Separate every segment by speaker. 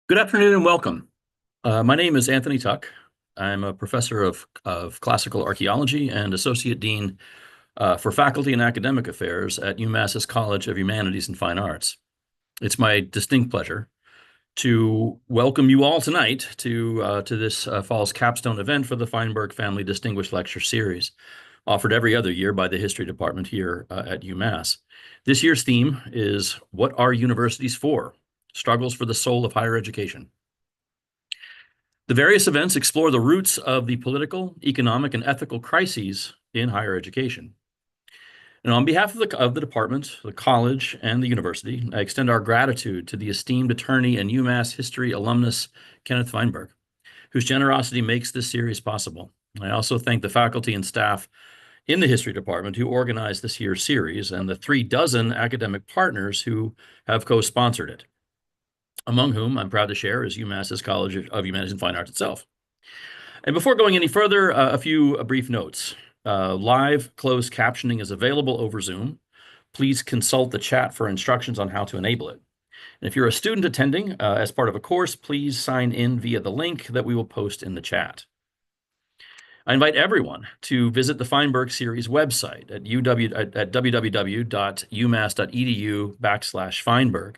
Speaker 1: Good afternoon and welcome. My name is Anthony Tuck. I'm a professor of classical archaeology and associate dean for faculty and academic affairs at UMass's College of Humanities and Fine Arts. It's my distinct pleasure to welcome you all tonight to this fall's capstone event for the Feinberg Family Distinguished Lecture Series, offered every other year by the History Department here at UMass. This year's theme is What Are Universities For? Struggles for the Soul of Higher Education. The various events explore the roots of the political, economic, and ethical crises in higher education. And on behalf of the department, the college, and the university, I extend our gratitude to the esteemed attorney and UMass history alumnus, Kenneth Feinberg, whose generosity makes this series possible. I also thank the faculty and staff in the history department who organized this year's series and the 36 academic partners who have co-sponsored it, among whom I'm proud to share is UMass's College of Humanities and Fine Arts itself. And before going any further, a few brief notes. Live closed captioning is available over Zoom. Please consult the chat for instructions on how to enable it. And if you're a student attending as part of a course, please sign in via the link that we will post in the chat. I invite everyone to visit the Feinberg Series website at www.umass.edu/Feinberg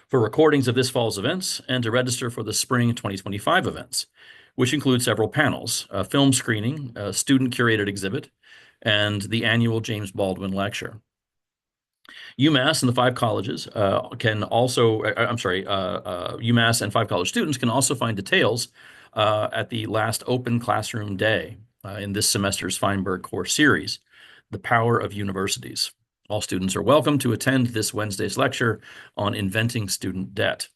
Speaker 1: for recordings of this fall's events and to register for the spring 2025 events, which include several panels, a film screening, a student-curated exhibit, and the annual James Baldwin Lecture. UMass and the five colleges UMass and five college students can also find details at the last open classroom day in this semester's Feinberg course series, The Power of Universities. All students are welcome to attend this Wednesday's lecture on inventing student debt.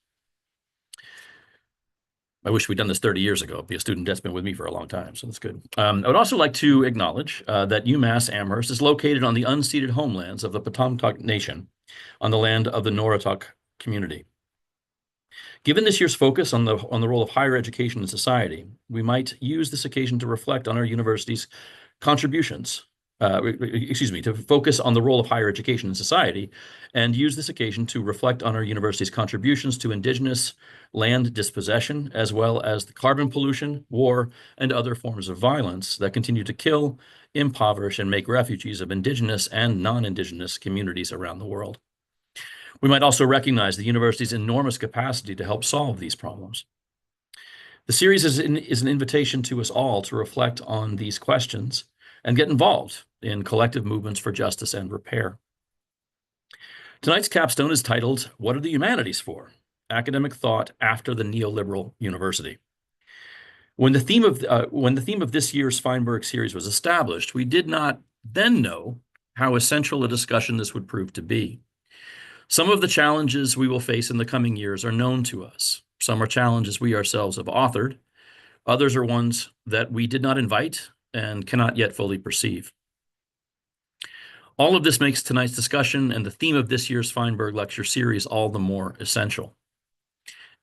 Speaker 1: I wish we'd done this 30 years ago, because student debt's been with me for a long time, so that's good. I would also like to acknowledge that UMass Amherst is located on the unceded homelands of the Potawatomi Nation on the land of the Noatak community. Given this year's focus on the role of higher education in society, we might use this occasion to reflect on our university's contributions, to focus on the role of higher education in society, and use this occasion to reflect on our university's contributions to indigenous land dispossession, as well as the carbon pollution, war, and other forms of violence that continue to kill, impoverish, and make refugees of indigenous and non-indigenous communities around the world. We might also recognize the university's enormous capacity to help solve these problems. The series is an invitation to us all to reflect on these questions and get involved in collective movements for justice and repair. Tonight's capstone is titled, What Are the Humanities For? Academic Thought After the Neoliberal University. When the theme of this year's Feinberg series was established, we did not then know how essential a discussion this would prove to be. Some of the challenges we will face in the coming years are known to us. Some are challenges we ourselves have authored. Others are ones that we did not invite and cannot yet fully perceive. All of this makes tonight's discussion and the theme of this year's Feinberg Lecture Series all the more essential.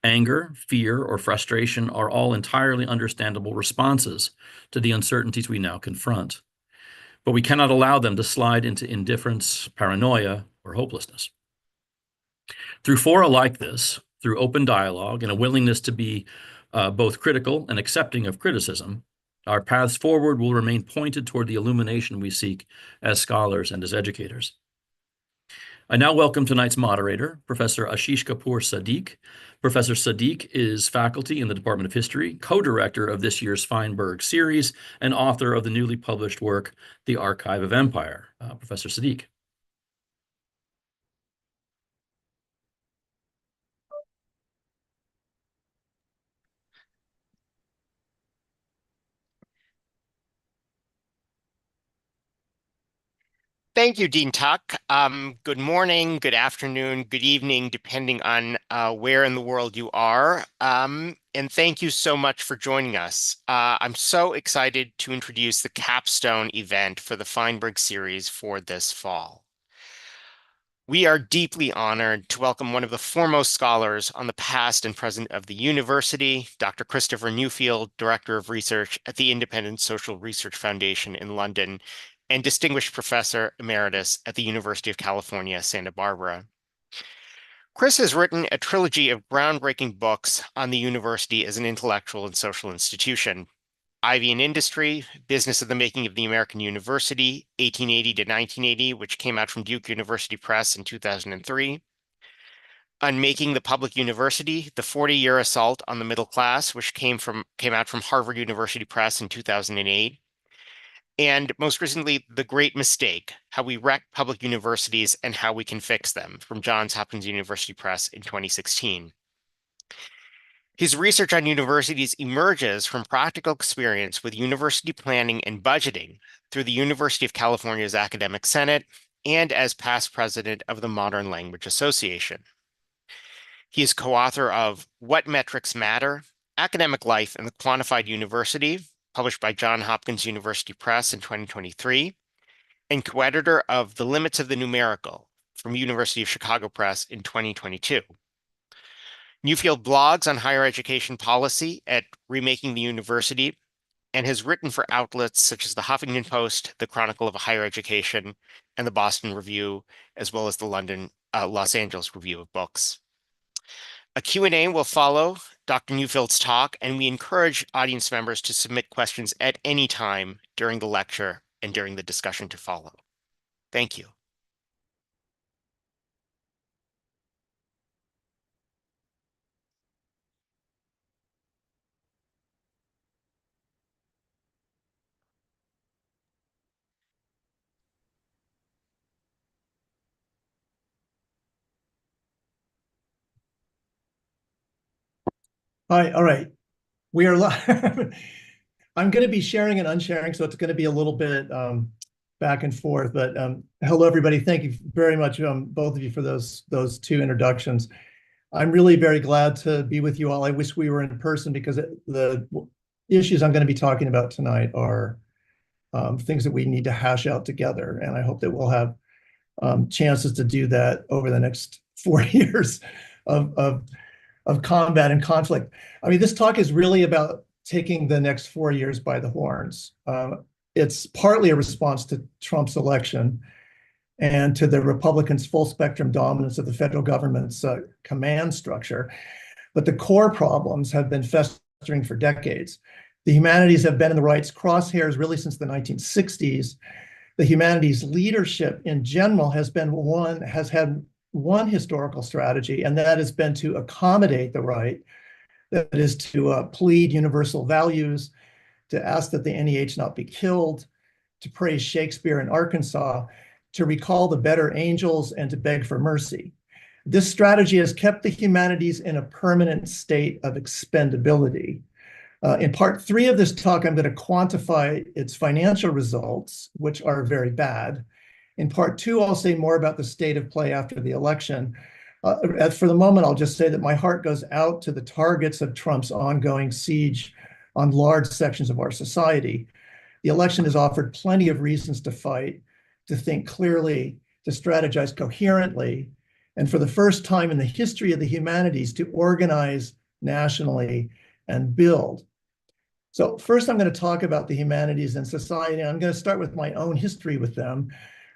Speaker 1: Anger, fear, or frustration are all entirely understandable responses to the uncertainties we now confront. But we cannot allow them to slide into indifference, paranoia, or hopelessness. Through fora like this, through open dialogue and a willingness to be both critical and accepting of criticism, our paths forward will remain pointed toward the illumination we seek as scholars and as educators. I now welcome tonight's moderator, Professor Asheesh Kapur Siddique. Professor Siddique is faculty in the Department of History, co-director of this year's Feinberg series, and author of the newly published work, The Archive of Empire. Professor Siddique.
Speaker 2: Thank you, Dean Tuck. Good morning, good afternoon, good evening, depending on where in the world you are. And thank you so much for joining us. I'm so excited to introduce the capstone event for the Feinberg series for this fall. We are deeply honored to welcome one of the foremost scholars on the past and present of the university, Dr. Christopher Newfield, Director of Research at the Independent Social Research Foundation in London, and Distinguished Professor Emeritus at the University of California, Santa Barbara. Chris has written a trilogy of groundbreaking books on the university as an intellectual and social institution. Ivy and Industry, Business of the Making of the American University, 1880 to 1980, which came out from Duke University Press in 2003. Unmaking the Public University, The 40-Year Assault on the Middle Class, which came out from Harvard University Press in 2008. And most recently, The Great Mistake, How We Wreck Public Universities and How We Can Fix Them, from Johns Hopkins University Press in 2016. His research on universities emerges from practical experience with university planning and budgeting through the University of California's Academic Senate and as past president of the Modern Language Association. He is co-author of What Metrics Matter, Academic Life in the Quantified University, published by Johns Hopkins University Press in 2023, and co-editor of The Limits of the Numerical from University of Chicago Press in 2022. Newfield blogs on higher education policy at Remaking the University and has written for outlets such as the Huffington Post, the Chronicle of Higher Education, and the Boston Review, as well as the Los Angeles Review of Books. A Q&A will follow Dr. Newfield's talk, and we encourage audience members to submit questions at any time during the lecture and during the discussion to follow. Thank you.
Speaker 3: Hi, all right. We are live. I'm going to be sharing and unsharing, so it's going to be a little bit back and forth. But hello, everybody. Thank you very much, both of you, for those two introductions. I'm really very glad to be with you all. I wish we were in person because the issues I'm going to be talking about tonight are things that we need to hash out together. And I hope that we'll have chances to do that over the next 4 years of combat and conflict. I mean, this talk is really about taking the next 4 years by the horns. It's partly a response to Trump's election and to the Republicans' full spectrum dominance of the federal government's command structure. But the core problems have been festering for decades. The humanities have been in the right's crosshairs really since the 1960s. The humanities leadership in general has had one historical strategy, and that has been to accommodate the right. That is to plead universal values, to ask that the NEH not be killed, to praise Shakespeare in Arkansas, to recall the better angels, and to beg for mercy. This strategy has kept the humanities in a permanent state of expendability. In part 3 of this talk, I'm going to quantify its financial results, which are very bad. In part 2, I'll say more about the state of play after the election. For the moment, I'll just say that my heart goes out to the targets of Trump's ongoing siege on large sections of our society. The election has offered plenty of reasons to fight, to think clearly, to strategize coherently, and for the first time in the history of the humanities, to organize nationally and build. So first, I'm going to talk about the humanities and society. I'm going to start with my own history with them,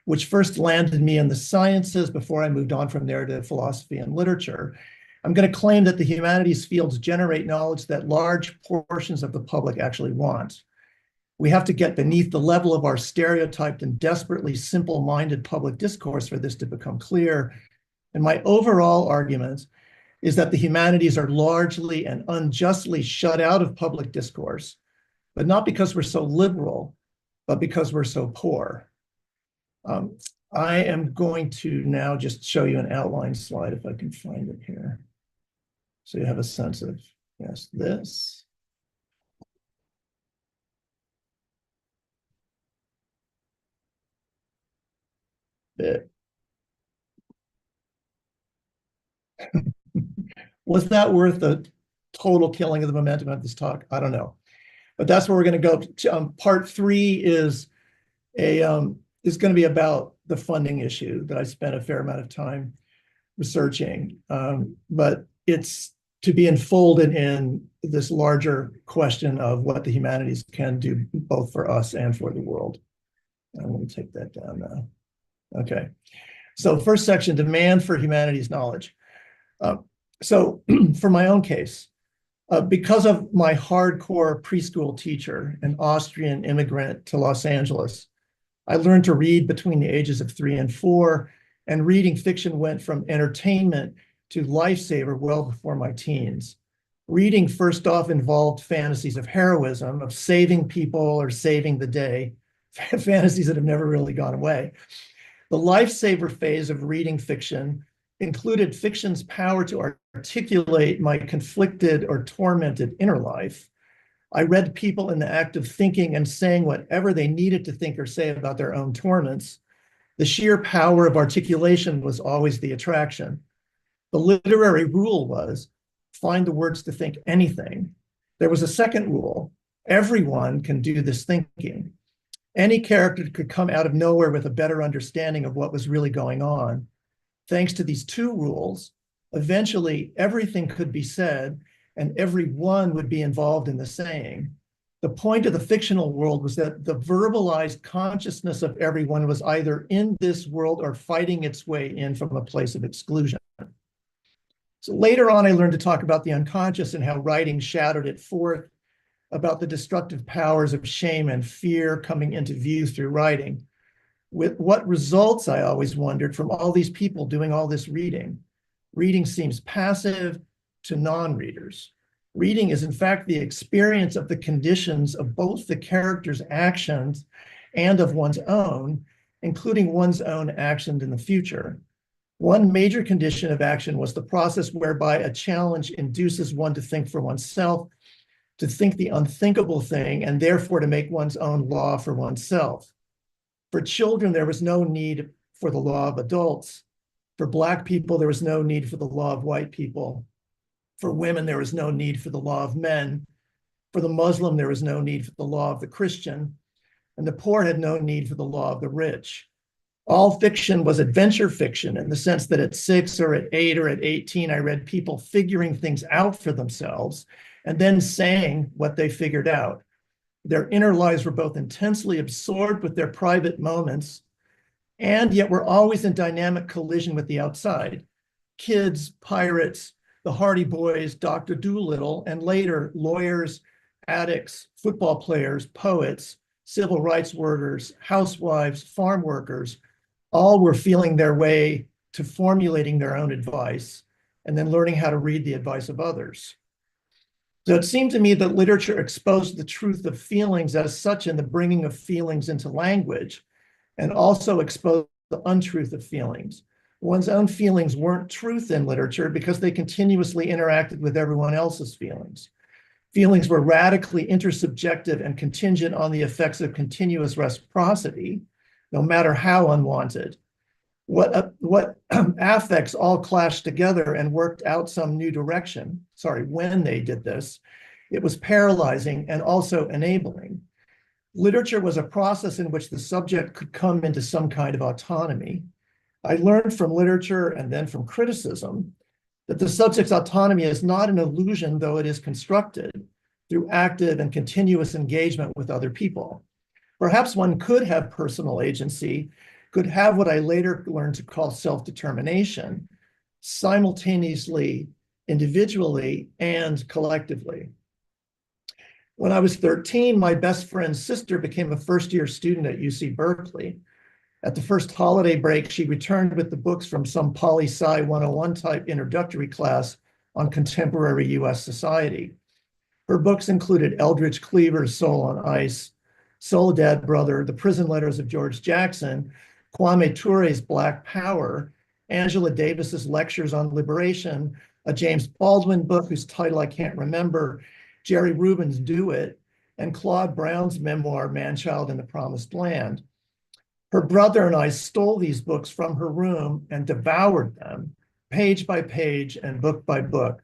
Speaker 3: which first landed me in the sciences before I moved on from there to philosophy and literature. I'm going to claim that the humanities fields generate knowledge that large portions of the public actually want. We have to get beneath the level of our stereotyped and desperately simple-minded public discourse for this to become clear. And my overall argument is that the humanities are largely and unjustly shut out of public discourse, but not because we're so liberal, but because we're so poor. I am going to now just show you an outline slide if I can find it here. So you have a sense of, yes, this. Bit. Was that worth the total killing of the momentum of this talk? I don't know. But that's where we're going to go. Part 3 is going to be about the funding issue that I spent a fair amount of time researching. But it's to be enfolded in this larger question of what the humanities can do both for us and for the world. I'm going to take that down now. Okay. So first section, demand for humanities knowledge. Uh, so for my own case, because of my hardcore preschool teacher, an Austrian immigrant to Los Angeles, I learned to read between the ages of 3 and 4, and reading fiction went from entertainment to lifesaver well before my teens. Reading first off involved fantasies of heroism, of saving people or saving the day, fantasies that have never really gone away. The lifesaver phase of reading fiction included fiction's power to articulate my conflicted or tormented inner life. I read people in the act of thinking and saying whatever they needed to think or say about their own torments. The sheer power of articulation was always the attraction. The literary rule was find the words to think anything. There was a second rule. Everyone can do this thinking. Any character could come out of nowhere with a better understanding of what was really going on. Thanks to these two rules, eventually everything could be said and everyone would be involved in the saying. The point of the fictional world was that the verbalized consciousness of everyone was either in this world or fighting its way in from a place of exclusion. So later on, I learned to talk about the unconscious and how writing shadowed it forth, about the destructive powers of shame and fear coming into view through writing. With what results, I always wondered, from all these people doing all this reading. Reading seems passive to non-readers. Reading is in fact the experience of the conditions of both the character's actions and of one's own, including one's own actions in the future. One major condition of action was the process whereby a challenge induces one to think for oneself, to think the unthinkable thing, and therefore to make one's own law for oneself. For children, there was no need for the law of adults. For Black people, there was no need for the law of white people. For women, there was no need for the law of men. For the Muslim, there was no need for the law of the Christian. And the poor had no need for the law of the rich. All fiction was adventure fiction in the sense that at 6 or at 8 or at 18, I read people figuring things out for themselves and then saying what they figured out. Their inner lives were both intensely absorbed with their private moments, and yet were always in dynamic collision with the outside. Kids, pirates, the Hardy Boys, Dr. Dolittle, and later lawyers, addicts, football players, poets, civil rights workers, housewives, farm workers, all were feeling their way to formulating their own advice and then learning how to read the advice of others. So it seemed to me that literature exposed the truth of feelings as such in the bringing of feelings into language, and also exposed the untruth of feelings. One's own feelings weren't truth in literature because they continuously interacted with everyone else's feelings. Feelings were radically intersubjective and contingent on the effects of continuous reciprocity, no matter how unwanted. What affects all clashed together and worked out some new direction. When they did this, it was paralyzing and also enabling. Literature was a process in which the subject could come into some kind of autonomy. I learned from literature and then from criticism that the subject's autonomy is not an illusion, though it is constructed through active and continuous engagement with other people. Perhaps one could have personal agency, could have what I later learned to call self-determination, simultaneously, individually, and collectively. When I was 13, my best friend's sister became a first-year student at UC Berkeley. At the first holiday break, she returned with the books from some poli-sci 101 type introductory class on contemporary US society. Her books included Eldridge Cleaver's Soul on Ice, Soledad Brother, The Prison Letters of George Jackson, Kwame Ture's Black Power, Angela Davis's Lectures on Liberation, a James Baldwin book whose title I can't remember, Jerry Rubin's Do It, and Claude Brown's memoir, Man-Child in the Promised Land. Her brother and I stole these books from her room and devoured them, page by page and book by book.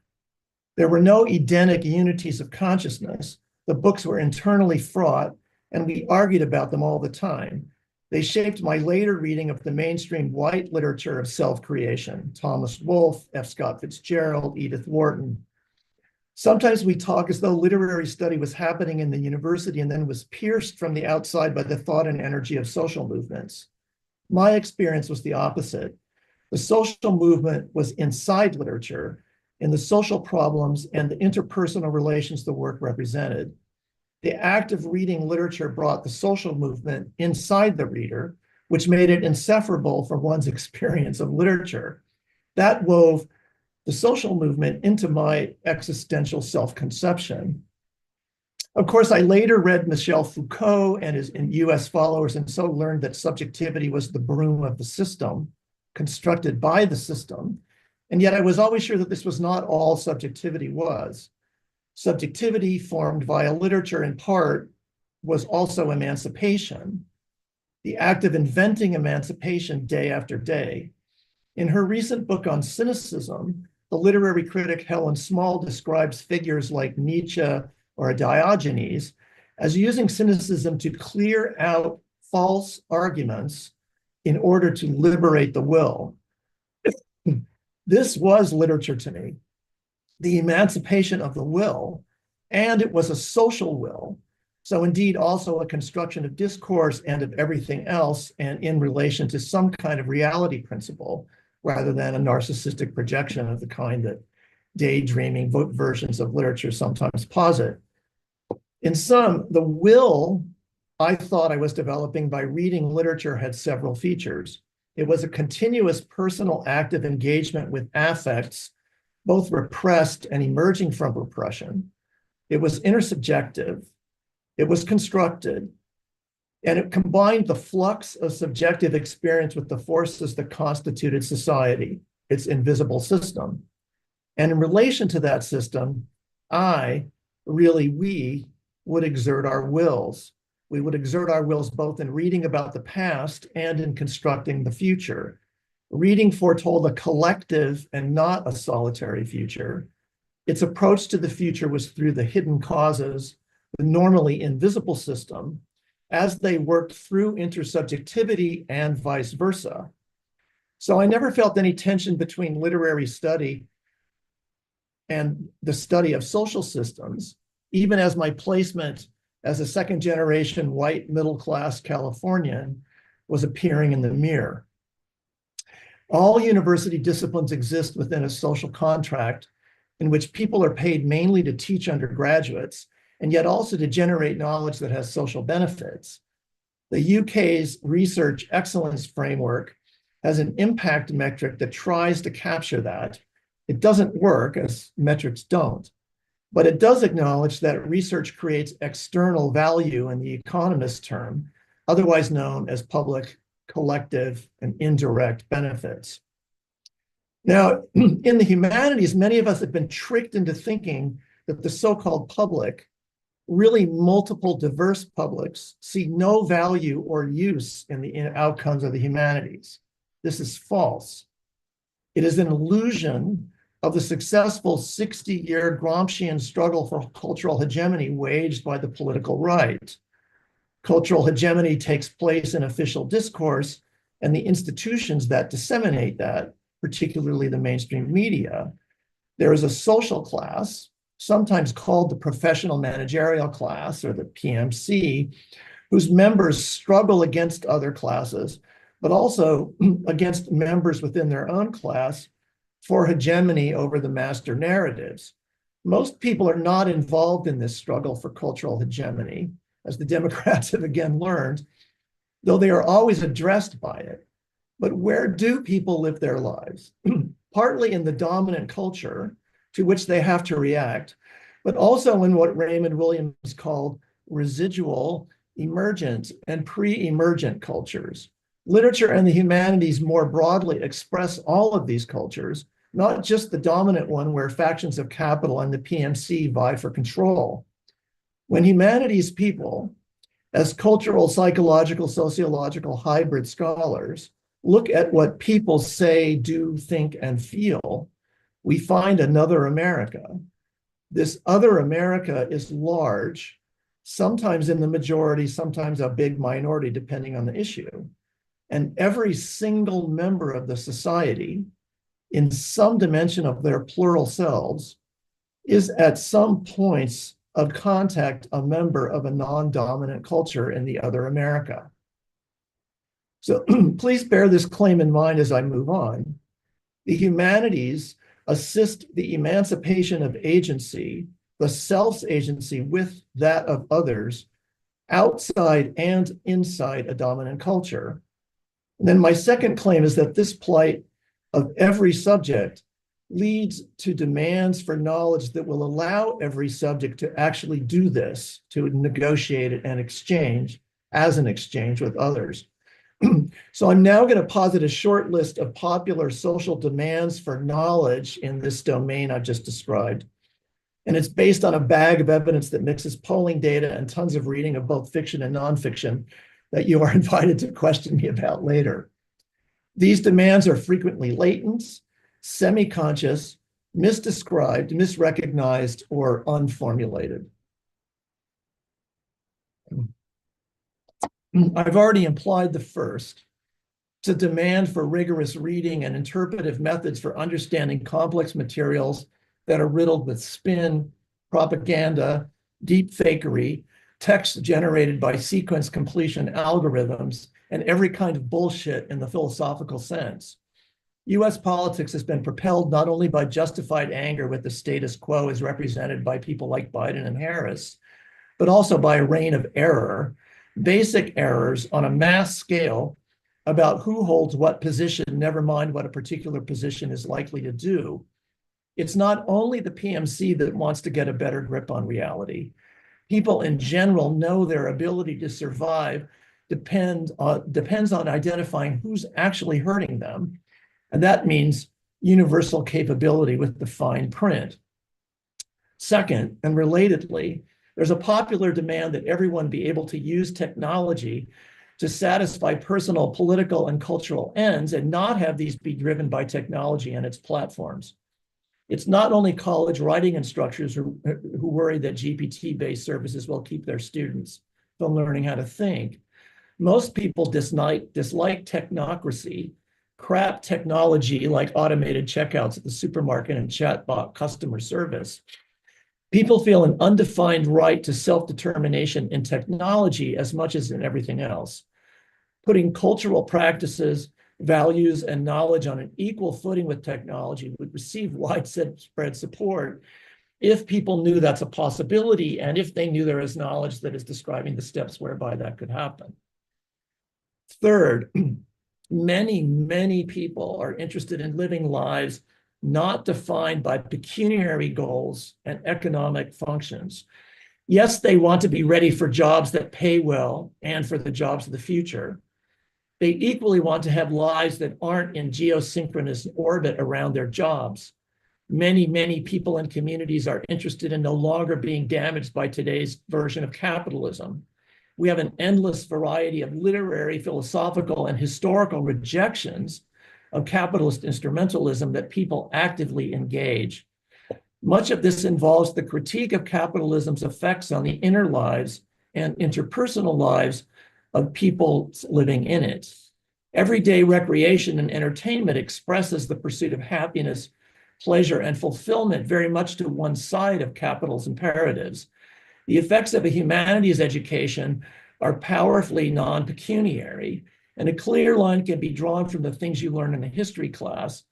Speaker 3: There were no Edenic unities of consciousness. The books were internally fraught, and we argued about them all the time. They shaped my later reading of the mainstream white literature of self-creation, Thomas Wolfe, F. Scott Fitzgerald, Edith Wharton. Sometimes we talk as though literary study was happening in the university and then was pierced from the outside by the thought and energy of social movements. My experience was the opposite. The social movement was inside literature, in the social problems and the interpersonal relations the work represented. The act of reading literature brought the social movement inside the reader, which made it inseparable from one's experience of literature. That wove the social movement into my existential self-conception. Of course, I later read Michel Foucault and his US followers, and so learned that subjectivity was the broom of the system, constructed by the system. And yet I was always sure that this was not all subjectivity was. Subjectivity formed via literature in part was also emancipation, the act of inventing emancipation day after day. In her recent book on cynicism, the literary critic Helen Small describes figures like Nietzsche or Diogenes as using cynicism to clear out false arguments in order to liberate the will. This was literature to me, the emancipation of the will, and it was a social will. So indeed also a construction of discourse and of everything else, and in relation to some kind of reality principle, rather than a narcissistic projection of the kind that daydreaming versions of literature sometimes posit. In sum, the will I thought I was developing by reading literature had several features. It was a continuous personal act of engagement with affects, both repressed and emerging from repression. It was intersubjective. It was constructed. And it combined the flux of subjective experience with the forces that constituted society, its invisible system. And in relation to that system, we would exert our wills. We would exert our wills both in reading about the past and in constructing the future. Reading foretold a collective and not a solitary future. Its approach to the future was through the hidden causes, the normally invisible system, as they worked through intersubjectivity and vice versa. So I never felt any tension between literary study and the study of social systems, even as my placement as a second-generation white middle-class Californian was appearing in the mirror. All university disciplines exist within a social contract in which people are paid mainly to teach undergraduates, and yet also to generate knowledge that has social benefits. The UK's Research Excellence Framework has an impact metric that tries to capture that. It doesn't work, as metrics don't, but it does acknowledge that research creates external value in the economist term, otherwise known as public, collective, and indirect benefits. Now, in the humanities, many of us have been tricked into thinking that the so-called public, really multiple diverse publics, see no value or use in the outcomes of the humanities. This is false. It is an illusion of the successful 60-year Gramscian struggle for cultural hegemony waged by the political right. Cultural hegemony takes place in official discourse and the institutions that disseminate that, particularly the mainstream media. There is a social class, sometimes called the professional managerial class or the PMC, whose members struggle against other classes, but also against members within their own class for hegemony over the master narratives. Most people are not involved in this struggle for cultural hegemony, as the Democrats have again learned, though they are always addressed by it. But where do people live their lives? Partly in the dominant culture to which they have to react, but also in what Raymond Williams called residual, emergent, and pre-emergent cultures. Literature and the humanities more broadly express all of these cultures, not just the dominant one where factions of capital and the PMC vie for control. When humanities people, as cultural, psychological, sociological hybrid scholars, look at what people say, do, think, and feel, we find another America. This other America is large, sometimes in the majority, sometimes a big minority, depending on the issue. And every single member of the society, in some dimension of their plural selves, is at some points of contact a member of a non-dominant culture in the other America. So please bear this claim in mind as I move on. The humanities assist the emancipation of agency, the self's agency with that of others, outside and inside a dominant culture. And then my second claim is that this plight of every subject leads to demands for knowledge that will allow every subject to actually do this, to negotiate it and exchange as an exchange with others. So I'm now going to posit a short list of popular social demands for knowledge in this domain I've just described. And it's based on a bag of evidence that mixes polling data and tons of reading of both fiction and nonfiction that you are invited to question me about later. These demands are frequently latent, semi-conscious, misdescribed, misrecognized, or unformulated. I've already implied the first. It's a demand for rigorous reading and interpretive methods for understanding complex materials that are riddled with spin, propaganda, deep fakery, text generated by sequence completion algorithms, and every kind of bullshit in the philosophical sense. US politics has been propelled not only by justified anger with the status quo as represented by people like Biden and Harris, but also by a reign of error, basic errors on a mass scale about who holds what position, never mind what a particular position is likely to do. It's not only the PMC that wants to get a better grip on reality. People in general know their ability to survive depends on identifying who's actually hurting them. And that means universal capability with the fine print. Second, and relatedly, there's a popular demand that everyone be able to use technology to satisfy personal, political, and cultural ends and not have these be driven by technology and its platforms. It's not only college writing instructors who worry that GPT-based services will keep their students from learning how to think. Most people dislike technocracy, crap technology like automated checkouts at the supermarket and chatbot customer service. People feel an undefined right to self-determination in technology as much as in everything else. Putting cultural practices, values, and knowledge on an equal footing with technology would receive widespread support if people knew that's a possibility and if they knew there is knowledge that is describing the steps whereby that could happen. Third, many people are interested in living lives not defined by pecuniary goals and economic functions. Yes, they want to be ready for jobs that pay well and for the jobs of the future. They equally want to have lives that aren't in geosynchronous orbit around their jobs. Many people and communities are interested in no longer being damaged by today's version of capitalism. We have an endless variety of literary, philosophical, and historical rejections of capitalist instrumentalism that people actively engage. Much of this involves the critique of capitalism's effects on the inner lives and interpersonal lives of people living in it. Everyday recreation and entertainment expresses the pursuit of happiness, pleasure, and fulfillment very much to one side of capital's imperatives. The effects of a humanities education are powerfully non-pecuniary, and a clear line can be drawn from the things you learn in a history class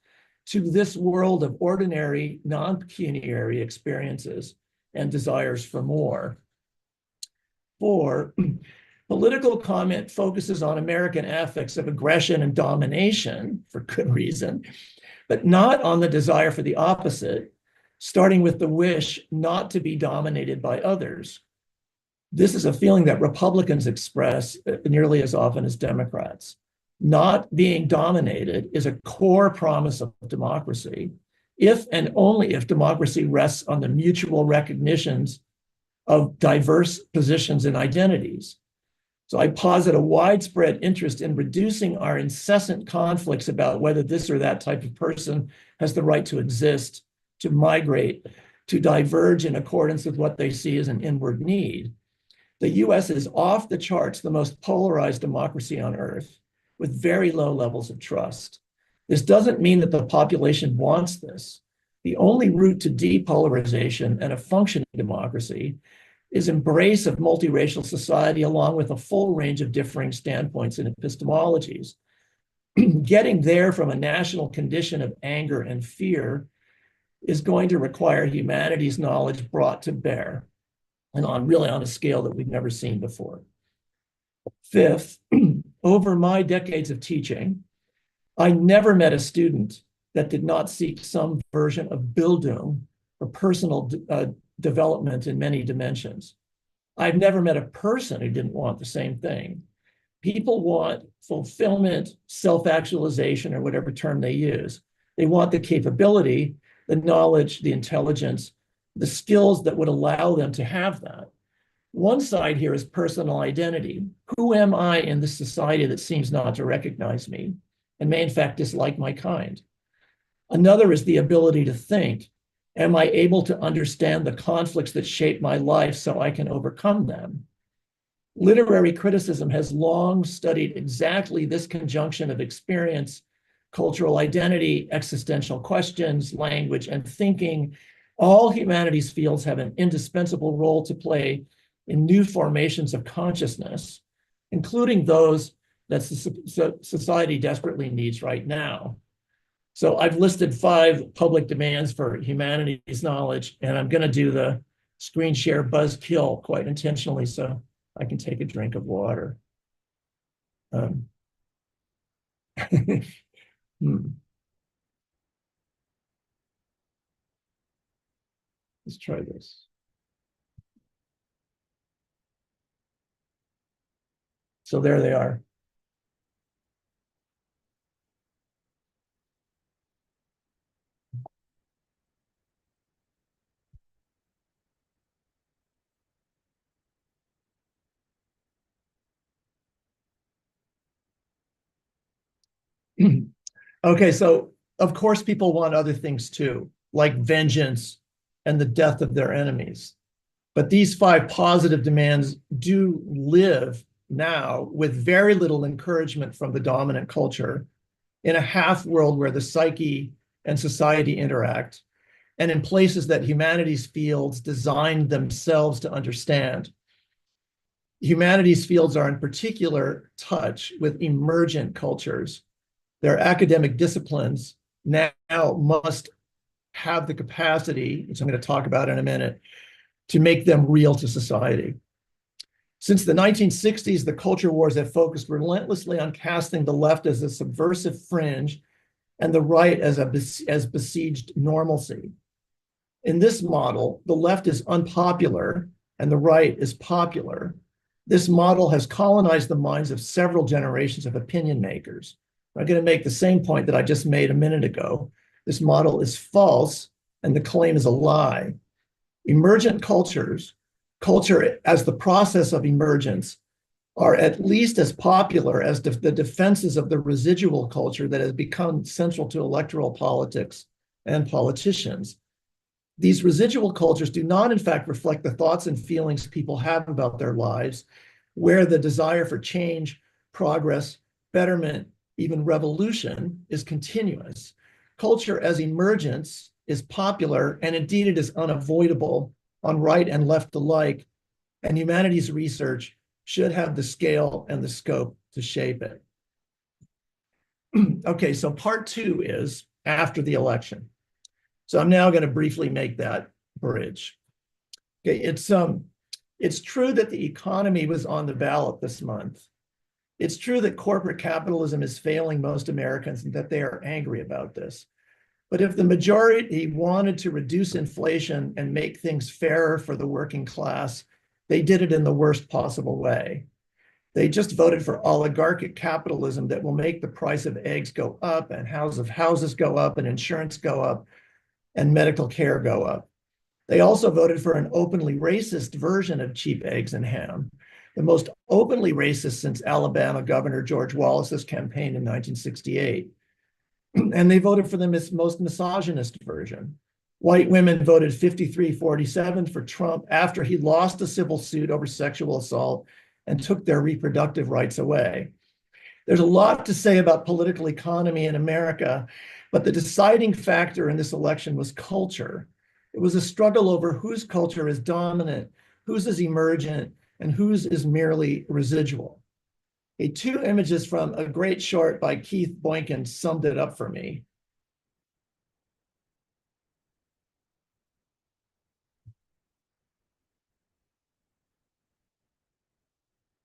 Speaker 3: to this world of ordinary, non-pecuniary experiences and desires for more. 4, political comment focuses on American ethics of aggression and domination, for good reason, but not on the desire for the opposite, starting with the wish not to be dominated by others. This is a feeling that Republicans express nearly as often as Democrats. Not being dominated is a core promise of democracy, if and only if democracy rests on the mutual recognitions of diverse positions and identities. So I posit a widespread interest in reducing our incessant conflicts about whether this or that type of person has the right to exist, to migrate, to diverge in accordance with what they see as an inward need. The US is off the charts the most polarized democracy on earth, with very low levels of trust. This doesn't mean that the population wants this. The only route to depolarization and a functioning democracy is embrace of multiracial society along with a full range of differing standpoints and epistemologies. getting there from a national condition of anger and fear is going to require humanities knowledge brought to bear, and really on a scale that we've never seen before. Fifth, over my decades of teaching, I never met a student that did not seek some version of Bildung, or personal development in many dimensions. I've never met a person who didn't want the same thing. People want fulfillment, self-actualization, or whatever term they use. They want the capability, the knowledge, the intelligence, the skills that would allow them to have that. One side here is personal identity. Who am I in this society that seems not to recognize me and may in fact dislike my kind? Another is the ability to think. Am I able to understand the conflicts that shape my life so I can overcome them? Literary criticism has long studied exactly this conjunction of experience, cultural identity, existential questions, language, and thinking. All humanities fields have an indispensable role to play in new formations of consciousness, including those that society desperately needs right now. So I've listed 5 public demands for humanities knowledge, and I'm going to do the screen share buzzkill quite intentionally so I can take a drink of water. Let's try this. So there they are. Okay, so of course people want other things too, like vengeance and the death of their enemies. But these 5 positive demands do live now with very little encouragement from the dominant culture in a half world where the psyche and society interact, and in places that humanities fields designed themselves to understand. Humanities fields are in particular touch with emergent cultures. Their academic disciplines now must have the capacity, which I'm going to talk about in a minute, to make them real to society. Since the 1960s, the culture wars have focused relentlessly on casting the left as a subversive fringe and the right as besieged normalcy. In this model, the left is unpopular and the right is popular. This model has colonized the minds of several generations of opinion makers. I'm going to make the same point that I just made a minute ago. This model is false and the claim is a lie. Emergent cultures, culture as the process of emergence, are at least as popular as the defenses of the residual culture that has become central to electoral politics and politicians. These residual cultures do not, in fact, reflect the thoughts and feelings people have about their lives, where the desire for change, progress, betterment, even revolution is continuous. Culture as emergence is popular, and indeed it is unavoidable on right and left alike, and humanities research should have the scale and the scope to shape it. Okay, so part 2 is after the election. So I'm now going to briefly make that bridge. Okay, it's true that the economy was on the ballot this month. It's true that corporate capitalism is failing most Americans and that they are angry about this. But if the majority wanted to reduce inflation and make things fairer for the working class, they did it in the worst possible way. They just voted for oligarchic capitalism that will make the price of eggs go up and houses go up and insurance go up and medical care go up. They also voted for an openly racist version of cheap eggs and ham, the most openly racist since Alabama Governor George Wallace's campaign in 1968. And they voted for the most misogynist version. White women voted 53-47 for Trump after he lost a civil suit over sexual assault and took their reproductive rights away. There's a lot to say about political economy in America, but the deciding factor in this election was culture. It was a struggle over whose culture is dominant, whose is emergent, and whose is merely residual. Two images from a great short by Keith Boykin summed it up for me.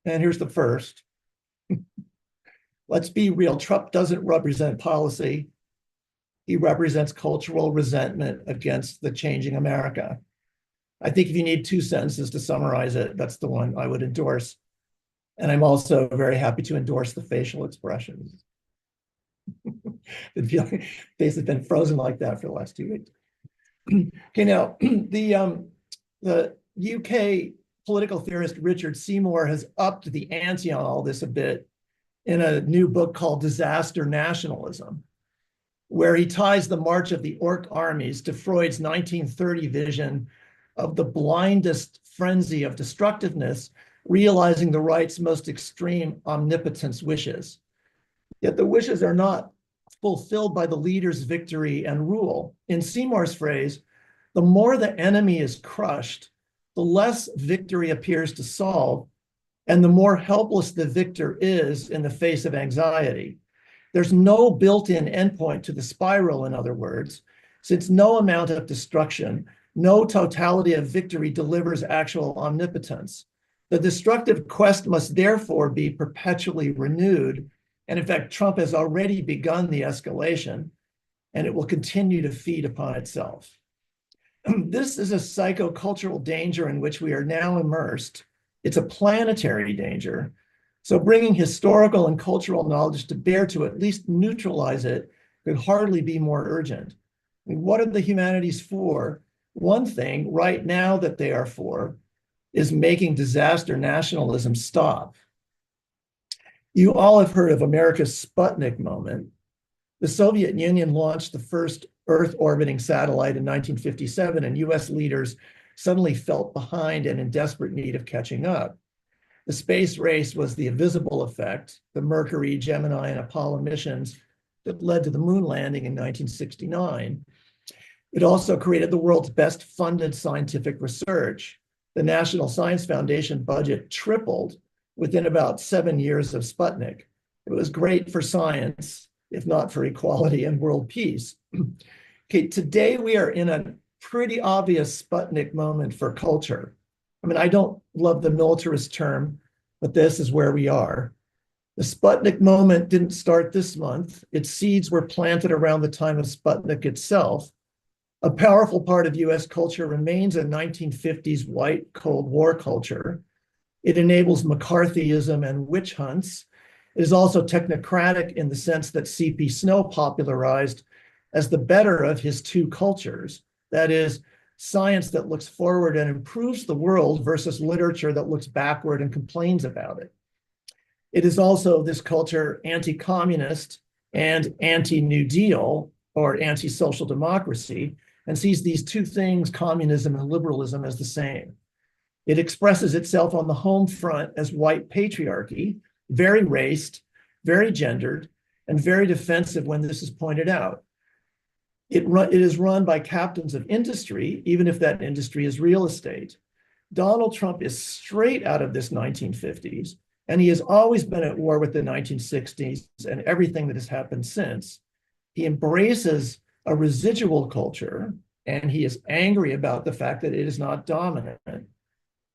Speaker 3: And here's the first. Let's be real. Trump doesn't represent policy. He represents cultural resentment against the changing America. I think if you need two sentences to summarize it, that's the one I would endorse. And I'm also very happy to endorse the facial expressions. The face has been frozen like that for the last 2 weeks. Okay, now the UK political theorist Richard Seymour has upped the ante on all this a bit in a new book called Disaster Nationalism, where he ties the march of the orc armies to Freud's 1930 vision of the blindest frenzy of destructiveness, realizing the right's most extreme omnipotence wishes. Yet the wishes are not fulfilled by the leader's victory and rule. In Seymour's phrase, the more the enemy is crushed, the less victory appears to solve, and the more helpless the victor is in the face of anxiety. There's no built-in endpoint to the spiral, in other words, since no amount of destruction, no totality of victory delivers actual omnipotence. The destructive quest must therefore be perpetually renewed. And in fact, Trump has already begun the escalation, and it will continue to feed upon itself. This is a psychocultural danger in which we are now immersed. It's a planetary danger. So bringing historical and cultural knowledge to bear to at least neutralize it could hardly be more urgent. I mean, what are the humanities for? One thing right now that they are for is making disaster nationalism stop. You all have heard of America's Sputnik moment. The Soviet Union launched the first Earth-orbiting satellite in 1957, and US leaders suddenly felt behind and in desperate need of catching up. The space race was the visible effect, the Mercury, Gemini, and Apollo missions that led to the moon landing in 1969. It also created the world's best funded scientific research. The National Science Foundation budget tripled within about 7 years of Sputnik. It was great for science, if not for equality and world peace. Okay, today we are in a pretty obvious Sputnik moment for culture. I mean, I don't love the militarist term, but this is where we are. The Sputnik moment didn't start this month. Its seeds were planted around the time of Sputnik itself. A powerful part of US culture remains a 1950s white Cold War culture. It enables McCarthyism and witch hunts. It is also technocratic in the sense that C.P. Snow popularized as the better of his two cultures. That is, science that looks forward and improves the world versus literature that looks backward and complains about it. It is also, this culture, anti-communist and anti-New Deal, or anti-social democracy, and sees these two things, communism and liberalism, as the same. It expresses itself on the home front as white patriarchy, very raced, very gendered, and very defensive when this is pointed out. It is run by captains of industry, even if that industry is real estate. Donald Trump is straight out of this 1950s, and he has always been at war with the 1960s and everything that has happened since. He embraces a residual culture, and he is angry about the fact that it is not dominant.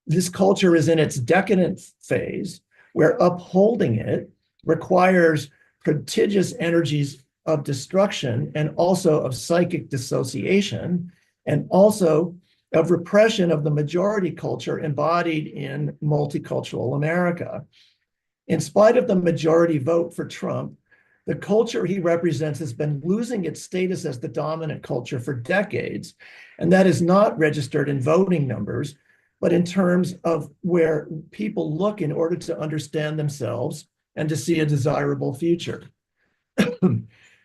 Speaker 3: This culture is in its decadent phase, where upholding it requires prodigious energies of destruction and also of psychic dissociation, and also of repression of the majority culture embodied in multicultural America. In spite of the majority vote for Trump, the culture he represents has been losing its status as the dominant culture for decades, and that is not registered in voting numbers, but in terms of where people look in order to understand themselves and to see a desirable future.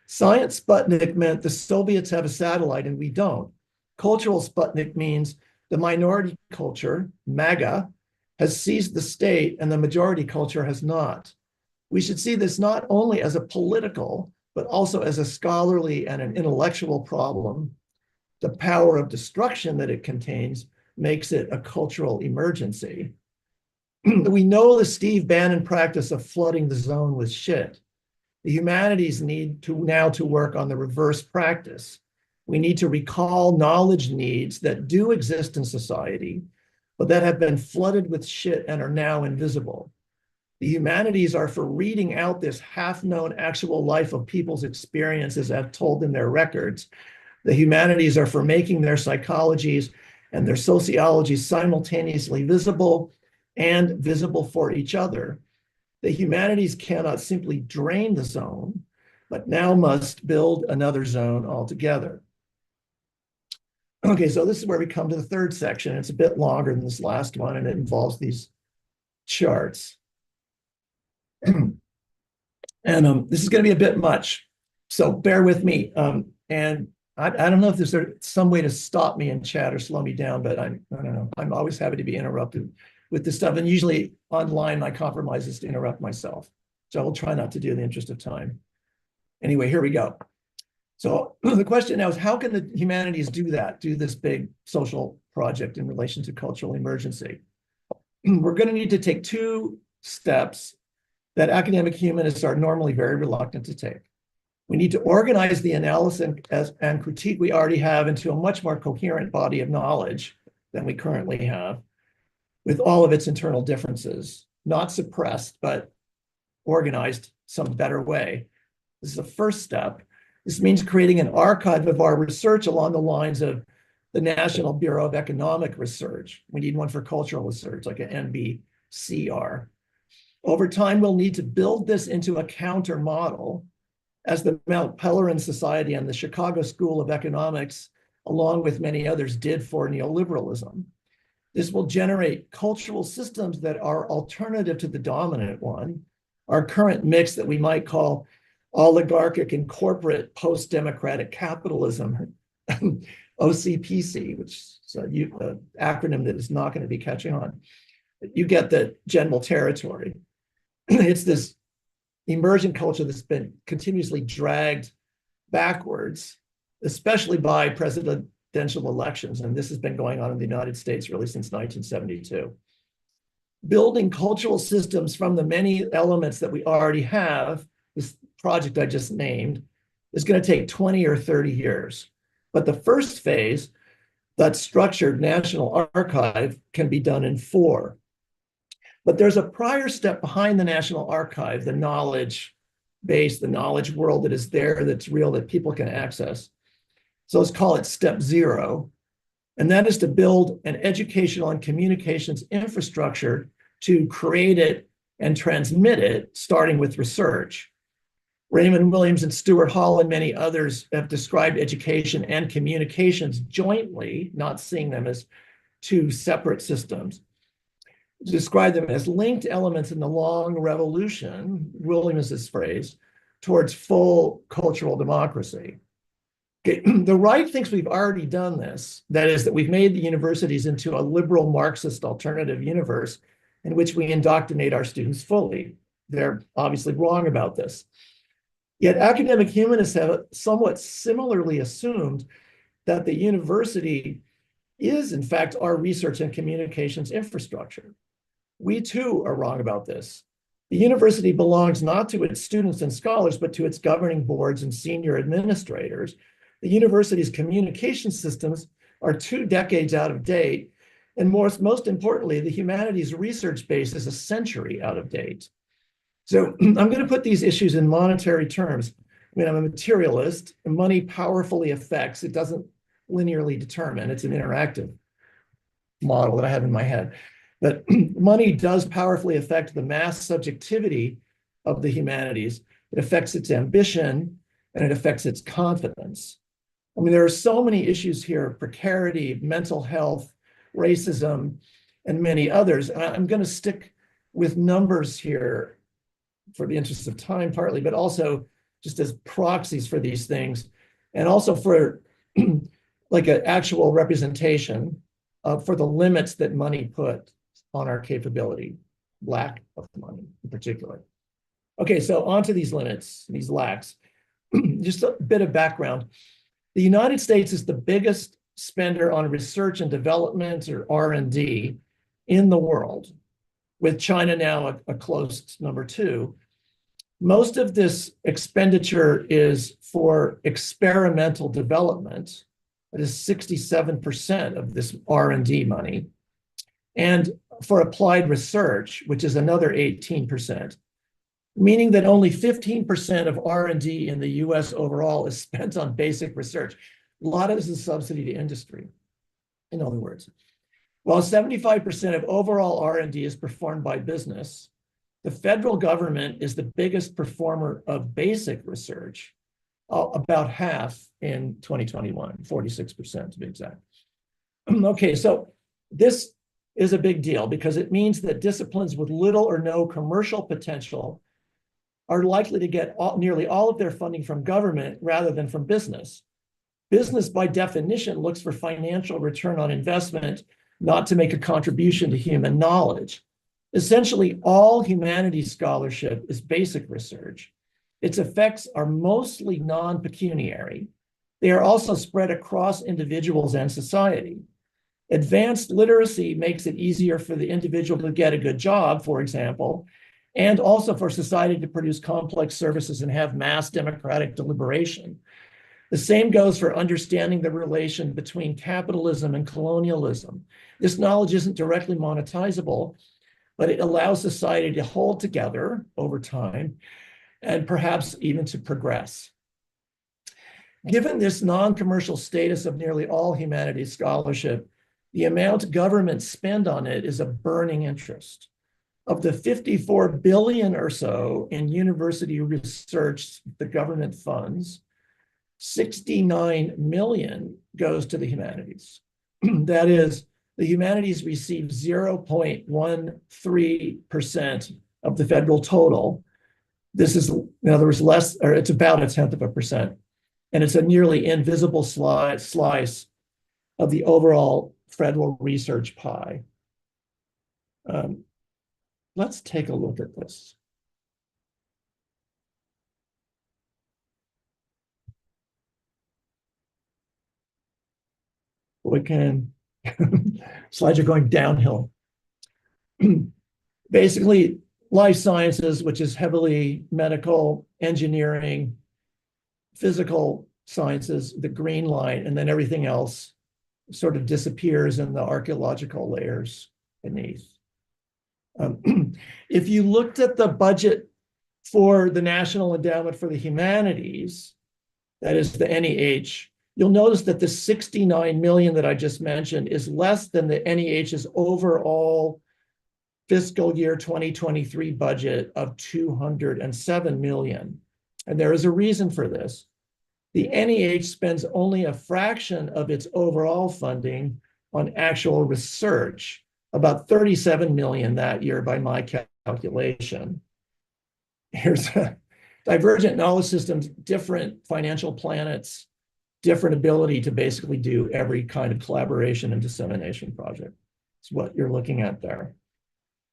Speaker 3: Science Sputnik meant the Soviets have a satellite and we don't. Cultural Sputnik means the minority culture, MAGA, has seized the state and the majority culture has not. We should see this not only as a political, but also as a scholarly and an intellectual problem. The power of destruction that it contains makes it a cultural emergency. We know the Steve Bannon practice of flooding the zone with shit. The humanities need to now to work on the reverse practice. We need to recall knowledge needs that do exist in society, but that have been flooded with shit and are now invisible. The humanities are for reading out this half-known actual life of people's experiences as told in their records. The humanities are for making their psychologies and their sociologies simultaneously visible and visible for each other. The humanities cannot simply drain the zone, but now must build another zone altogether. Okay, so this is where we come to the third section. It's a bit longer than this last one, and it involves these charts. And this is going to be a bit much, so bear with me. And I don't know if there's some way to stop me in chat or slow me down, but I don't know. I'm always happy to be interrupted with this stuff. And usually online, my compromise is to interrupt myself. So I will try not to do in the interest of time. Anyway, here we go. So the question now is, how can the humanities do that, do this big social project in relation to cultural emergency? We're going to need to take two steps that academic humanists are normally very reluctant to take. We need to organize the analysis and critique we already have into a much more coherent body of knowledge than we currently have, with all of its internal differences, not suppressed, but organized some better way. This is the first step. This means creating an archive of our research along the lines of the National Bureau of Economic Research. We need one for cultural research, like an NBCR. Over time, we'll need to build this into a counter model, as the Mount Pelerin Society and the Chicago School of Economics, along with many others, did for neoliberalism. This will generate cultural systems that are alternative to the dominant one, our current mix that we might call oligarchic and corporate post-democratic capitalism, OCPC, which is an acronym that is not going to be catching on. You get the general territory. It's this emergent culture that's been continuously dragged backwards, especially by presidential elections. And this has been going on in the United States really since 1972. Building cultural systems from the many elements that we already have, this project I just named, is going to take 20 or 30 years. But the first phase, that structured national archive, can be done in 4. But there's a prior step behind the National Archive, the knowledge base, the knowledge world that is there, that's real, that people can access. So let's call it step 0. And that is to build an educational and communications infrastructure to create it and transmit it, starting with research. Raymond Williams and Stuart Hall and many others have described education and communications jointly, not seeing them as two separate systems. Describe them as linked elements in the long revolution, Williams's phrase, towards full cultural democracy. Okay. The right thinks we've already done this. That is, that we've made the universities into a liberal Marxist alternative universe in which we indoctrinate our students fully. They're obviously wrong about this. Yet academic humanists have somewhat similarly assumed that the university is, in fact, our research and communications infrastructure. We too are wrong about this. The university belongs not to its students and scholars, but to its governing boards and senior administrators. The university's communication systems are 2 decades out of date, and most importantly, the humanities research base is a century out of date. So I'm going to put these issues in monetary terms. I mean, I'm a materialist, and money powerfully affects, it doesn't linearly determine, it's an interactive model that I have in my head. But money does powerfully affect the mass subjectivity of the humanities. It affects its ambition, and it affects its confidence. I mean, there are so many issues here: precarity, mental health, racism, and many others. And I'm going to stick with numbers here for the interest of time, partly, but also just as proxies for these things, and also for like an actual representation for the limits that money put on our capability, lack of money in particular. Okay, so onto these limits, these lacks. Just a bit of background. The United States is the biggest spender on research and development, or R&D, in the world. with China now a close number 2. Most of this expenditure is for experimental development. That is 67% of this R&D money. And for applied research, which is another 18%, meaning that only 15% of R&D in the US overall is spent on basic research. A lot of this is subsidy to industry, in other words. While 75% of overall R&D is performed by business, the federal government is the biggest performer of basic research, about half in 2021, 46% to be exact. Okay, so this is a big deal because it means that disciplines with little or no commercial potential are likely to get nearly all of their funding from government rather than from business. Business, by definition, looks for financial return on investment, not to make a contribution to human knowledge. Essentially, all humanities scholarship is basic research. Its effects are mostly non-pecuniary. They are also spread across individuals and society. Advanced literacy makes it easier for the individual to get a good job, for example, and also for society to produce complex services and have mass democratic deliberation. The same goes for understanding the relation between capitalism and colonialism. This knowledge isn't directly monetizable, but it allows society to hold together over time and perhaps even to progress. Given this non-commercial status of nearly all humanities scholarship, the amount governments spend on it is a burning interest. Of the 54 billion or so in university research the government funds, 69 million goes to the humanities. That is, the humanities receive 0.13% of the federal total. This is, in other words, less, or it's about 0.1%. And it's a nearly invisible slice of the overall federal research pie. Let's take a look at this. We can, slides are going downhill. Basically, life sciences, which is heavily medical, engineering, physical sciences, the green line, and then everything else sort of disappears in the archaeological layers beneath. If you looked at the budget for the National Endowment for the Humanities, that is the NEH, you'll notice that the 69 million that I just mentioned is less than the NEH's overall fiscal year 2023 budget of 207 million. And there is a reason for this. The NEH spends only a fraction of its overall funding on actual research, about 37 million that year by my calculation. Here's divergent knowledge systems, different financial planets, different ability to basically do every kind of collaboration and dissemination project. It's what you're looking at there.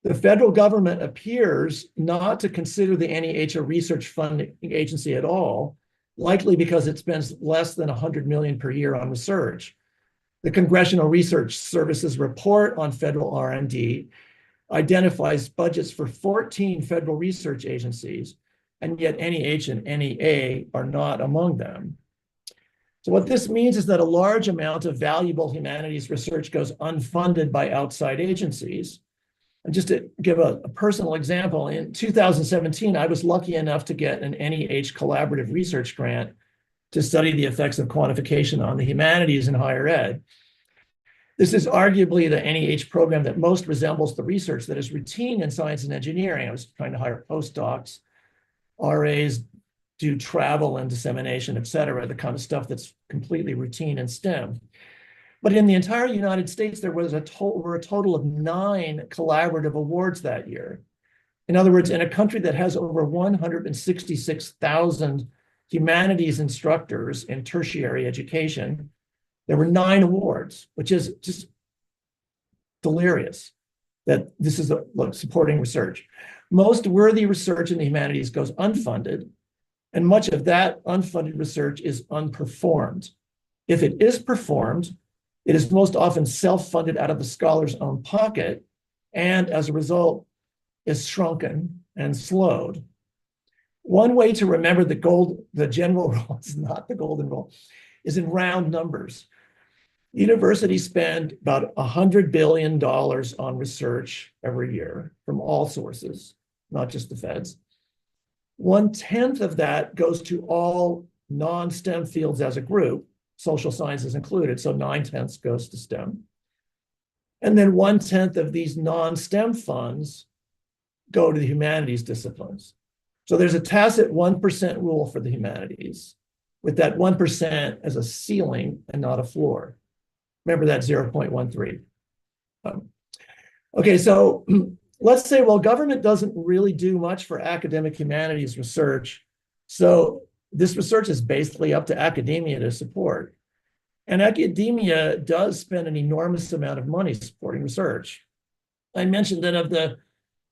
Speaker 3: The federal government appears not to consider the NEH a research funding agency at all, likely because it spends less than 100 million per year on research. The Congressional Research Service's report on federal R&D identifies budgets for 14 federal research agencies, and yet NEH and NEA are not among them. So what this means is that a large amount of valuable humanities research goes unfunded by outside agencies. And just to give a personal example, in 2017, I was lucky enough to get an NEH collaborative research grant to study the effects of quantification on the humanities in higher ed. This is arguably the NEH program that most resembles the research that is routine in science and engineering. I was trying to hire postdocs, RAs, do travel and dissemination, et cetera, the kind of stuff that's completely routine in STEM. But in the entire United States, there was a total of 9 collaborative awards that year. In other words, in a country that has over 166,000 humanities instructors in tertiary education, there were 9 awards, which is just delirious that this is supporting research. Most worthy research in the humanities goes unfunded, and much of that unfunded research is unperformed. If it is performed, it is most often self-funded out of the scholar's own pocket, and as a result, is shrunken and slowed. One way to remember the general rule is not the golden rule, is in round numbers. Universities spend about $100 billion on research every year from all sources, not just the feds. 1/10 of that goes to all non-STEM fields as a group, social sciences included, so 9/10 goes to STEM. And then 1/10 of these non-STEM funds go to the humanities disciplines. So there's a tacit 1% rule for the humanities, with that 1% as a ceiling and not a floor. Remember that 0.13. Okay, so let's say, well, government doesn't really do much for academic humanities research. So this research is basically up to academia to support. And academia does spend an enormous amount of money supporting research. I mentioned that of the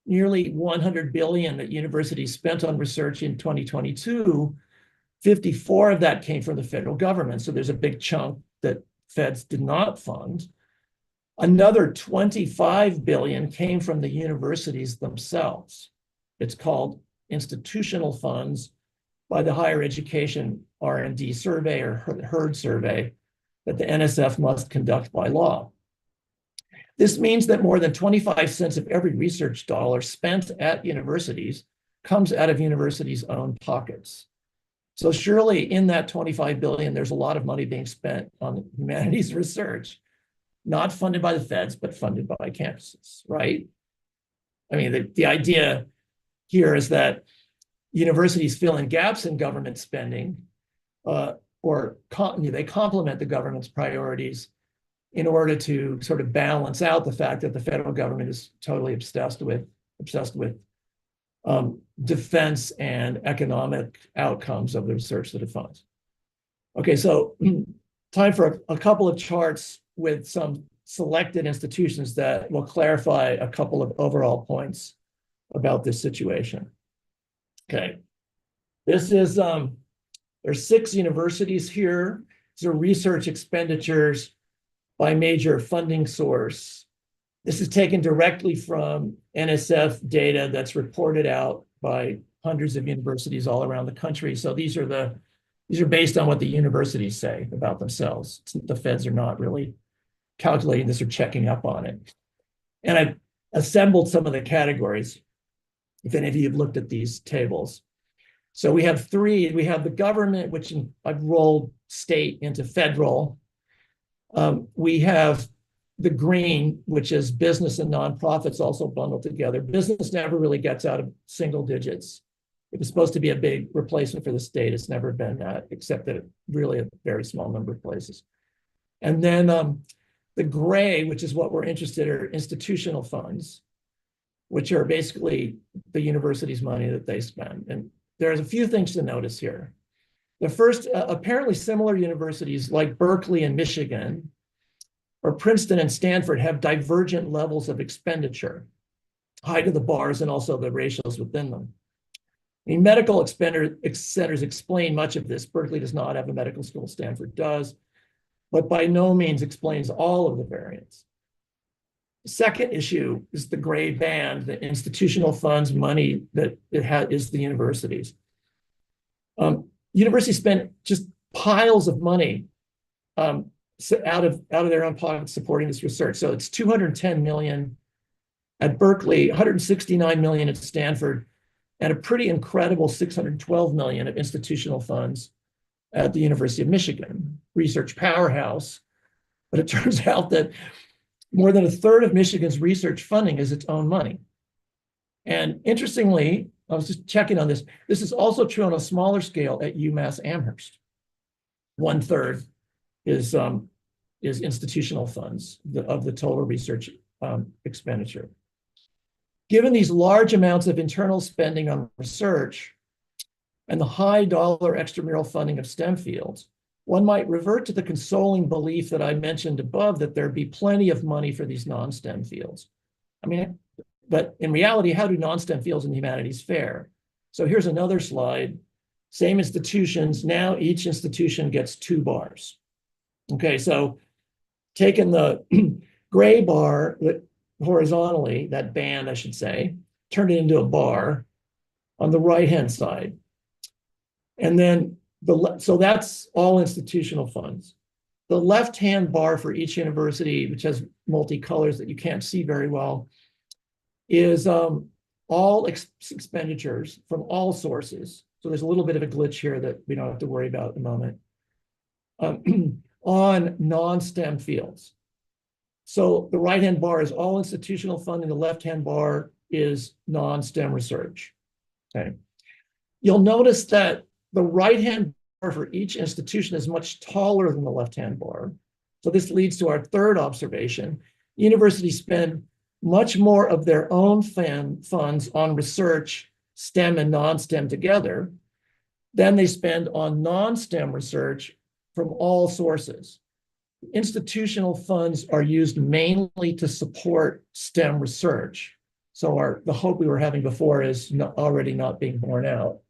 Speaker 3: nearly 100 billion that universities spent on research in 2022, 54 of that came from the federal government. So there's a big chunk that feds did not fund. Another 25 billion came from the universities themselves. It's called institutional funds by the Higher Education R&D Survey or HERD survey that the NSF must conduct by law. This means that more than 25 cents of every research dollar spent at universities comes out of universities' own pockets. So surely in that 25 billion, there's a lot of money being spent on humanities research, not funded by the feds, but funded by campuses, right? I mean, the idea here is that universities fill in gaps in government spending, they complement the government's priorities in order to sort of balance out the fact that the federal government is totally obsessed with defense and economic outcomes of the research that it funds. Okay, so time for a couple of charts with some selected institutions that will clarify a couple of overall points about this situation. Okay, this is, there's 6 universities here. These are research expenditures by major funding source. This is taken directly from NSF data that's reported out by hundreds of universities all around the country. So these are based on what the universities say about themselves. The feds are not really calculating this or checking up on it. And I've assembled some of the categories, if any of you have looked at these tables. So we have 3. We have the government, which I've rolled state into federal. We have the green, which is business and nonprofits also bundled together. Business never really gets out of single digits. It was supposed to be a big replacement for the state. It's never been that, except that really a very small number of places. And then the gray, which is what we're interested in, are institutional funds, which are basically the university's money that they spend. And there's a few things to notice here. The first, apparently similar universities like Berkeley and Michigan, or Princeton and Stanford have divergent levels of expenditure, height of the bars and also the ratios within them. I mean, medical centers explain much of this. Berkeley does not have a medical school, Stanford does, but by no means explains all of the variance. The second issue is the gray band, the institutional funds money that is the universities. Universities spend just piles of money out of their own pockets supporting this research. So it's 210 million at Berkeley, 169 million at Stanford, and a pretty incredible 612 million of institutional funds at the University of Michigan, research powerhouse. But it turns out that more than a third of Michigan's research funding is its own money. And interestingly, I was just checking on this. This is also true on a smaller scale at UMass Amherst. 1/3 is institutional funds of the total research expenditure. Given these large amounts of internal spending on research and the high dollar extramural funding of STEM fields, one might revert to the consoling belief that I mentioned above that there'd be plenty of money for these non-STEM fields. I mean, but in reality, how do non-STEM fields in the humanities fare? So here's another slide. Same institutions. Now each institution gets 2 bars. Okay, so taking the gray bar horizontally, that band, I should say, turn it into a bar on the right-hand side. And then so that's all institutional funds. The left-hand bar for each university, which has multi-colors that you can't see very well, is all expenditures from all sources. So there's a little bit of a glitch here that we don't have to worry about at the moment, on non-STEM fields. So the right-hand bar is all institutional funding. The left-hand bar is non-STEM research. Okay. You'll notice that the right-hand bar for each institution is much taller than the left-hand bar. So this leads to our third observation. Universities spend much more of their own funds on research, STEM and non-STEM together, than they spend on non-STEM research from all sources. Institutional funds are used mainly to support STEM research. So the hope we were having before is already not being borne out.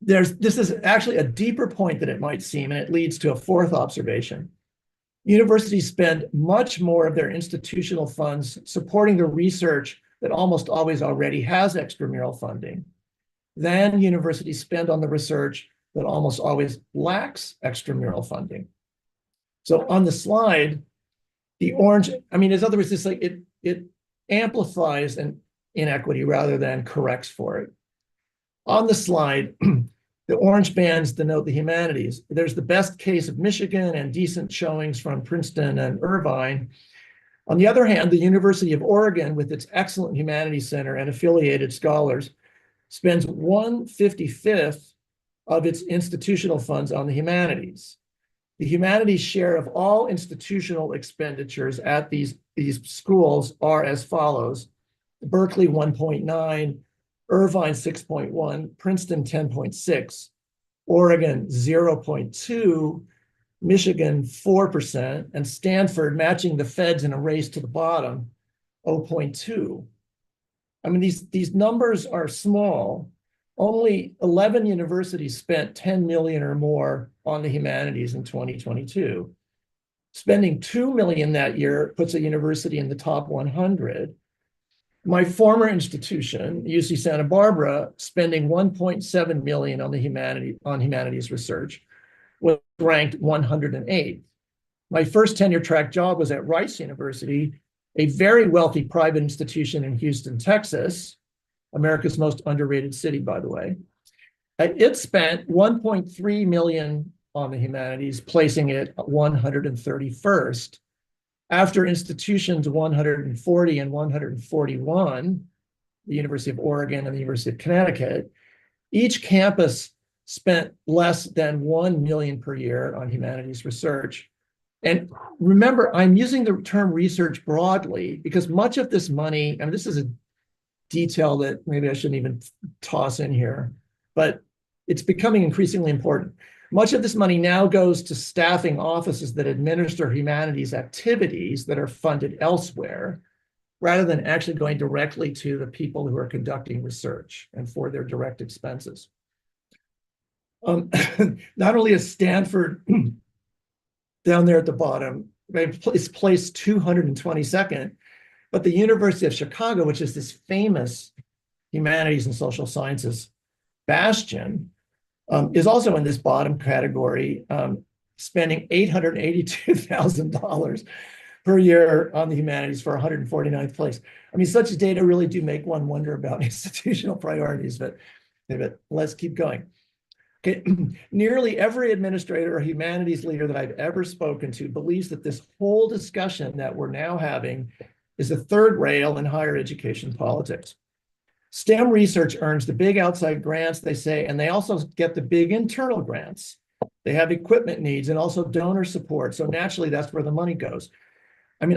Speaker 3: This is actually a deeper point than it might seem, and it leads to a fourth observation. Universities spend much more of their institutional funds supporting the research that almost always already has extramural funding than universities spend on the research that almost always lacks extramural funding. So on the slide, the orange, in other words, it's like it amplifies an inequity rather than corrects for it. On the slide, the orange bands denote the humanities. There's the best case of Michigan and decent showings from Princeton and Irvine. On the other hand, the University of Oregon, with its excellent humanities center and affiliated scholars, spends 1/55 of its institutional funds on the humanities. The humanities share of all institutional expenditures at these schools are as follows: Berkeley 1.9, Irvine 6.1, Princeton 10.6, Oregon 0.2, Michigan 4%, and Stanford, matching the feds in a race to the bottom, 0.2. These numbers are small. Only 11 universities spent 10 million or more on the humanities in 2022. Spending 2 million that year puts a university in the top 100. My former institution, UC Santa Barbara, spending 1.7 million on humanities research, was ranked 108th. My first tenure track job was at Rice University, a very wealthy private institution in Houston, Texas, America's most underrated city, by the way. It spent 1.3 million on the humanities, placing it 131st. After institutions 140 and 141, the University of Oregon and the University of Connecticut, each campus spent less than 1 million per year on humanities research. And remember, I'm using the term research broadly because much of this money, and this is a detail that maybe I shouldn't even toss in here, but it's becoming increasingly important. Much of this money now goes to staffing offices that administer humanities activities that are funded elsewhere, rather than actually going directly to the people who are conducting research and for their direct expenses. Not only is Stanford down there at the bottom, it's placed 222nd, but the University of Chicago, which is this famous humanities and social sciences bastion, is also in this bottom category, spending $882,000 per year on the humanities for 149th place. Such data really do make one wonder about institutional priorities, but let's keep going. Okay. Nearly every administrator or humanities leader that I've ever spoken to believes that this whole discussion that we're now having is a third rail in higher education politics. STEM research earns the big outside grants, they say, and they also get the big internal grants. They have equipment needs and also donor support. So naturally, that's where the money goes. I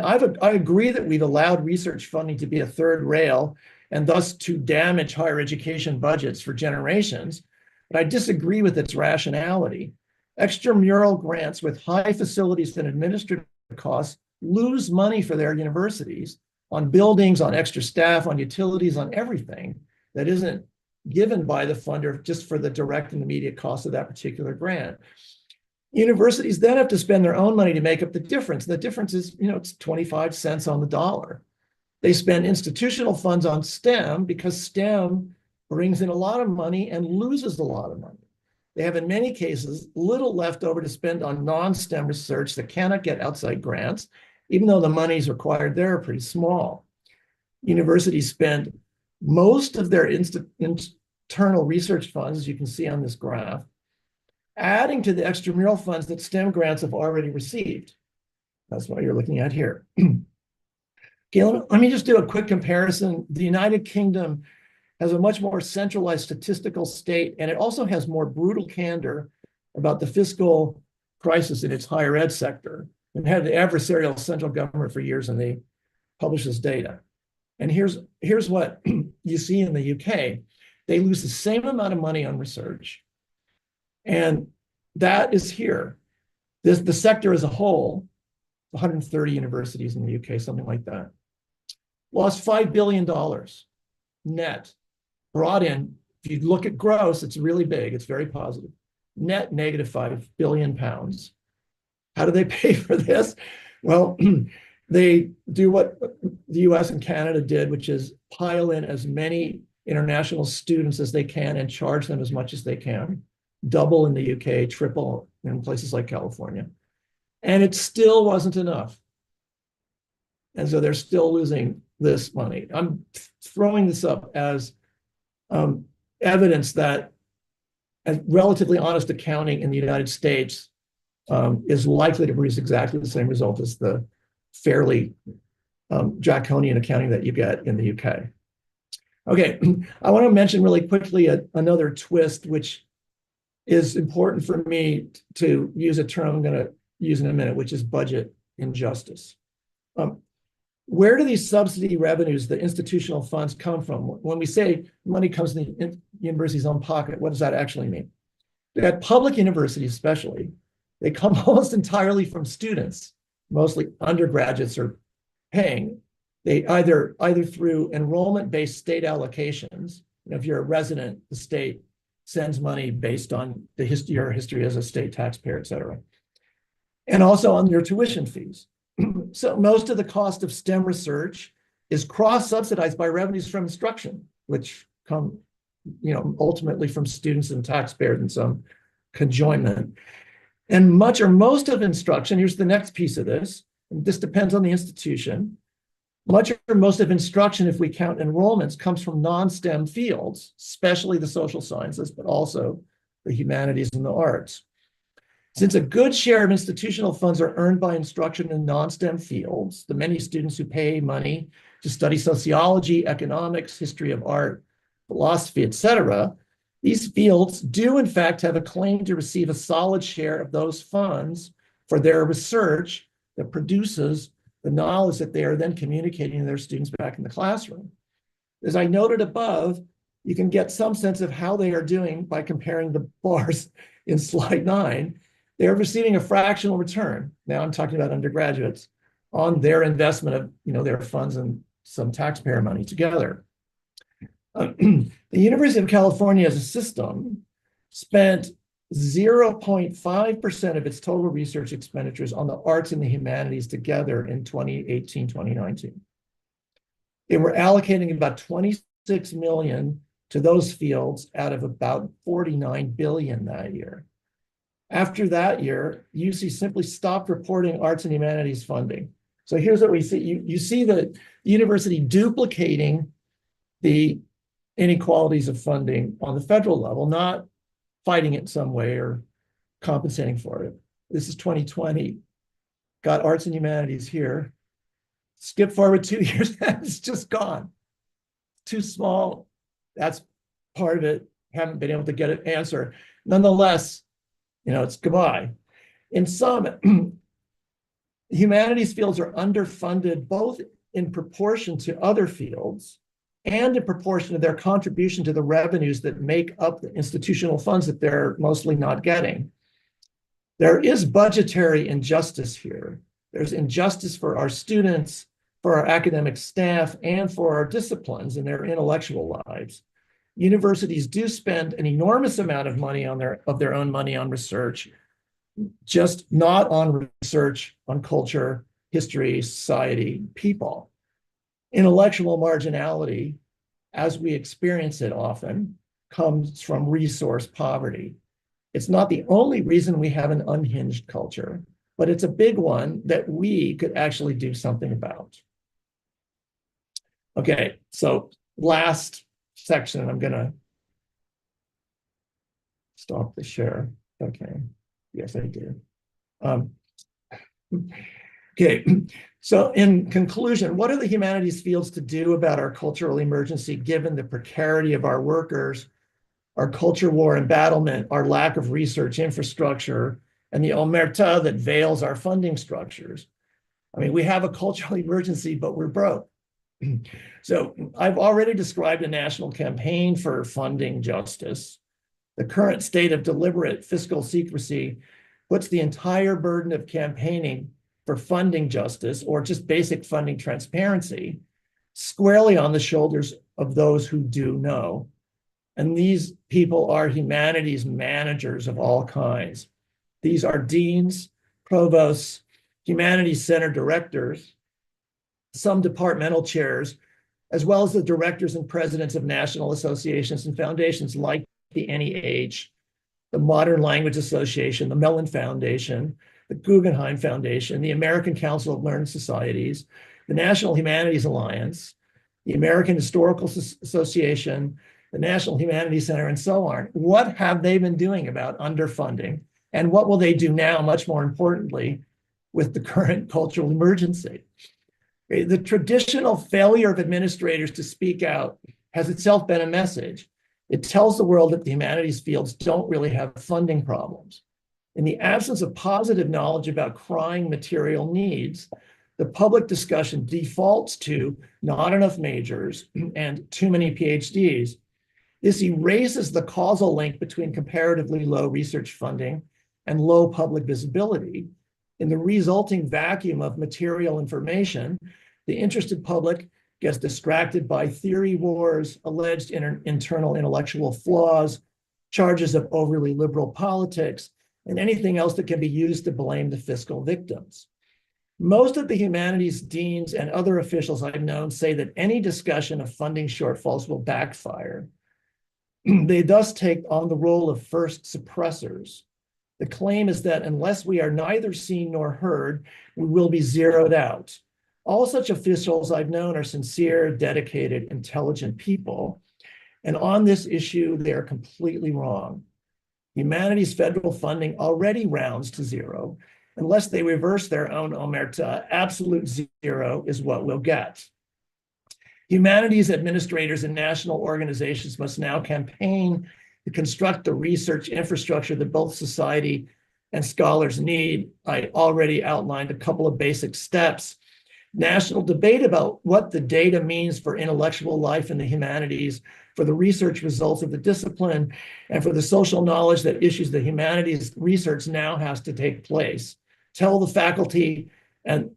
Speaker 3: agree that we've allowed research funding to be a third rail and thus to damage higher education budgets for generations, but I disagree with its rationality. Extramural grants with high facilities and administrative costs lose money for their universities on buildings, on extra staff, on utilities, on everything that isn't given by the funder just for the direct and immediate cost of that particular grant. Universities then have to spend their own money to make up the difference. The difference is, it's 25 cents on the dollar. They spend institutional funds on STEM because STEM brings in a lot of money and loses a lot of money. They have, in many cases, little left over to spend on non-STEM research that cannot get outside grants, even though the monies required there are pretty small. Universities spend most of their internal research funds, as you can see on this graph, adding to the extramural funds that STEM grants have already received. That's what you're looking at here. Okay, let me just do a quick comparison. The United Kingdom has a much more centralized statistical state, and it also has more brutal candor about the fiscal crisis in its higher ed sector. It had an adversarial central government for years, and they publish this data. And here's what you see in the UK. They lose the same amount of money on research, and that is here. The sector as a whole, 130 universities in the UK, something like that, lost $5 billion net. Brought in, if you look at gross, it's really big, it's very positive. Net negative £5 billion. How do they pay for this? Well, they do what the US and Canada did, which is pile in as many international students as they can and charge them as much as they can. Double in the UK, triple in places like California. And it still wasn't enough. And so they're still losing this money. I'm throwing this up as evidence that a relatively honest accounting in the United States is likely to produce exactly the same result as the fairly draconian accounting that you get in the UK. Okay, I want to mention really quickly another twist, which is important for me to use a term I'm going to use in a minute, which is budget injustice. Where do these subsidy revenues, the institutional funds, come from? When we say money comes in the university's own pocket, what does that actually mean? At public universities especially, they come almost entirely from students, mostly undergraduates are paying. They either through enrollment-based state allocations. If you're a resident, the state sends money based on your history as a state taxpayer, et cetera. And also on your tuition fees. So most of the cost of STEM research is cross-subsidized by revenues from instruction, which come, ultimately from students and taxpayers in some conjoinment. And much or most of instruction, here's the next piece of this, and this depends on the institution. Much or most of instruction, if we count enrollments, comes from non-STEM fields, especially the social sciences, but also the humanities and the arts. Since a good share of institutional funds are earned by instruction in non-STEM fields, the many students who pay money to study sociology, economics, history of art, philosophy, etc., these fields do in fact have a claim to receive a solid share of those funds for their research that produces the knowledge that they are then communicating to their students back in the classroom. As I noted above, you can get some sense of how they are doing by comparing the bars in slide 9. They're receiving a fractional return. Now I'm talking about undergraduates on their investment of their funds and some taxpayer money together. The University of California as a system spent 0.5% of its total research expenditures on the arts and the humanities together in 2018, 2019. They were allocating about 26 million to those fields out of about 49 billion that year. After that year, UC simply stopped reporting arts and humanities funding. So here's what we see. You see the university duplicating the inequalities of funding on the federal level, not fighting it in some way or compensating for it. This is 2020. Got arts and humanities here. Skip forward 2 years, it's just gone. Too small. That's part of it. Haven't been able to get an answer. Nonetheless, it's goodbye. In some, humanities fields are underfunded both in proportion to other fields and in proportion to their contribution to the revenues that make up the institutional funds that they're mostly not getting. There is budgetary injustice here. There's injustice for our students, for our academic staff, and for our disciplines in their intellectual lives. Universities do spend an enormous amount of money of their own money on research, just not on research on culture, history, society, people. Intellectual marginality, as we experience it often, comes from resource poverty. It's not the only reason we have an unhinged culture, but it's a big one that we could actually do something about. Okay, so last section, I'm gonna stop the share. Okay, yes, I did. Okay, so in conclusion, what are the humanities fields to do about our cultural emergency, given the precarity of our workers, our culture war embattlement, our lack of research infrastructure, and the omerta that veils our funding structures? I mean, we have a cultural emergency, but we're broke. So I've already described a national campaign for funding justice. The current state of deliberate fiscal secrecy puts the entire burden of campaigning for funding justice, or just basic funding transparency, squarely on the shoulders of those who do know. And these people are humanities managers of all kinds. These are deans, provosts, humanities center directors, some departmental chairs, as well as the directors and presidents of national associations and foundations like the NEH, the Modern Language Association, the Mellon Foundation, the Guggenheim Foundation, the American Council of Learned Societies, the National Humanities Alliance, the American Historical Association, the National Humanities Center, and so on. What have they been doing about underfunding? And what will they do now, much more importantly, with the current cultural emergency? The traditional failure of administrators to speak out has itself been a message. It tells the world that the humanities fields don't really have funding problems. In the absence of positive knowledge about crying material needs, the public discussion defaults to not enough majors and too many PhDs. This erases the causal link between comparatively low research funding and low public visibility. In the resulting vacuum of material information, the interested public gets distracted by theory wars, alleged internal intellectual flaws, charges of overly liberal politics, and anything else that can be used to blame the fiscal victims. Most of the humanities deans and other officials I've known say that any discussion of funding shortfalls will backfire. They thus take on the role of first suppressors. The claim is that unless we are neither seen nor heard, we will be zeroed out. All such officials I've known are sincere, dedicated, intelligent people. And on this issue, they are completely wrong. Humanities federal funding already rounds to zero. Unless they reverse their own omerta, absolute zero is what we'll get. Humanities administrators and national organizations must now campaign to construct the research infrastructure that both society and scholars need. I already outlined a couple of basic steps. National debate about what the data means for intellectual life in the humanities, for the research results of the discipline, and for the social knowledge that issues the humanities research now has to take place. Tell the faculty and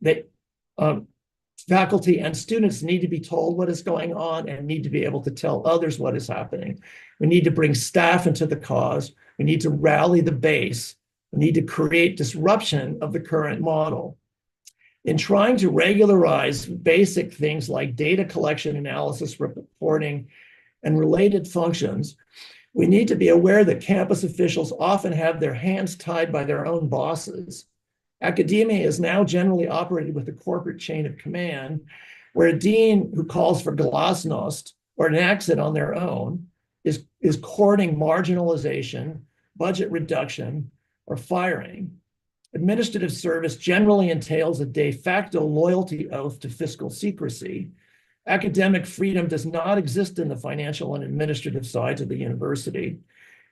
Speaker 3: faculty and students need to be told what is going on and need to be able to tell others what is happening. We need to bring staff into the cause. We need to rally the base. We need to create disruption of the current model. In trying to regularize basic things like data collection, analysis, reporting, and related functions, we need to be aware that campus officials often have their hands tied by their own bosses. Academia is now generally operated with a corporate chain of command, where a dean who calls for glasnost or enacts it on their own is courting marginalization, budget reduction, or firing. Administrative service generally entails a de facto loyalty oath to fiscal secrecy. Academic freedom does not exist in the financial and administrative sides of the university.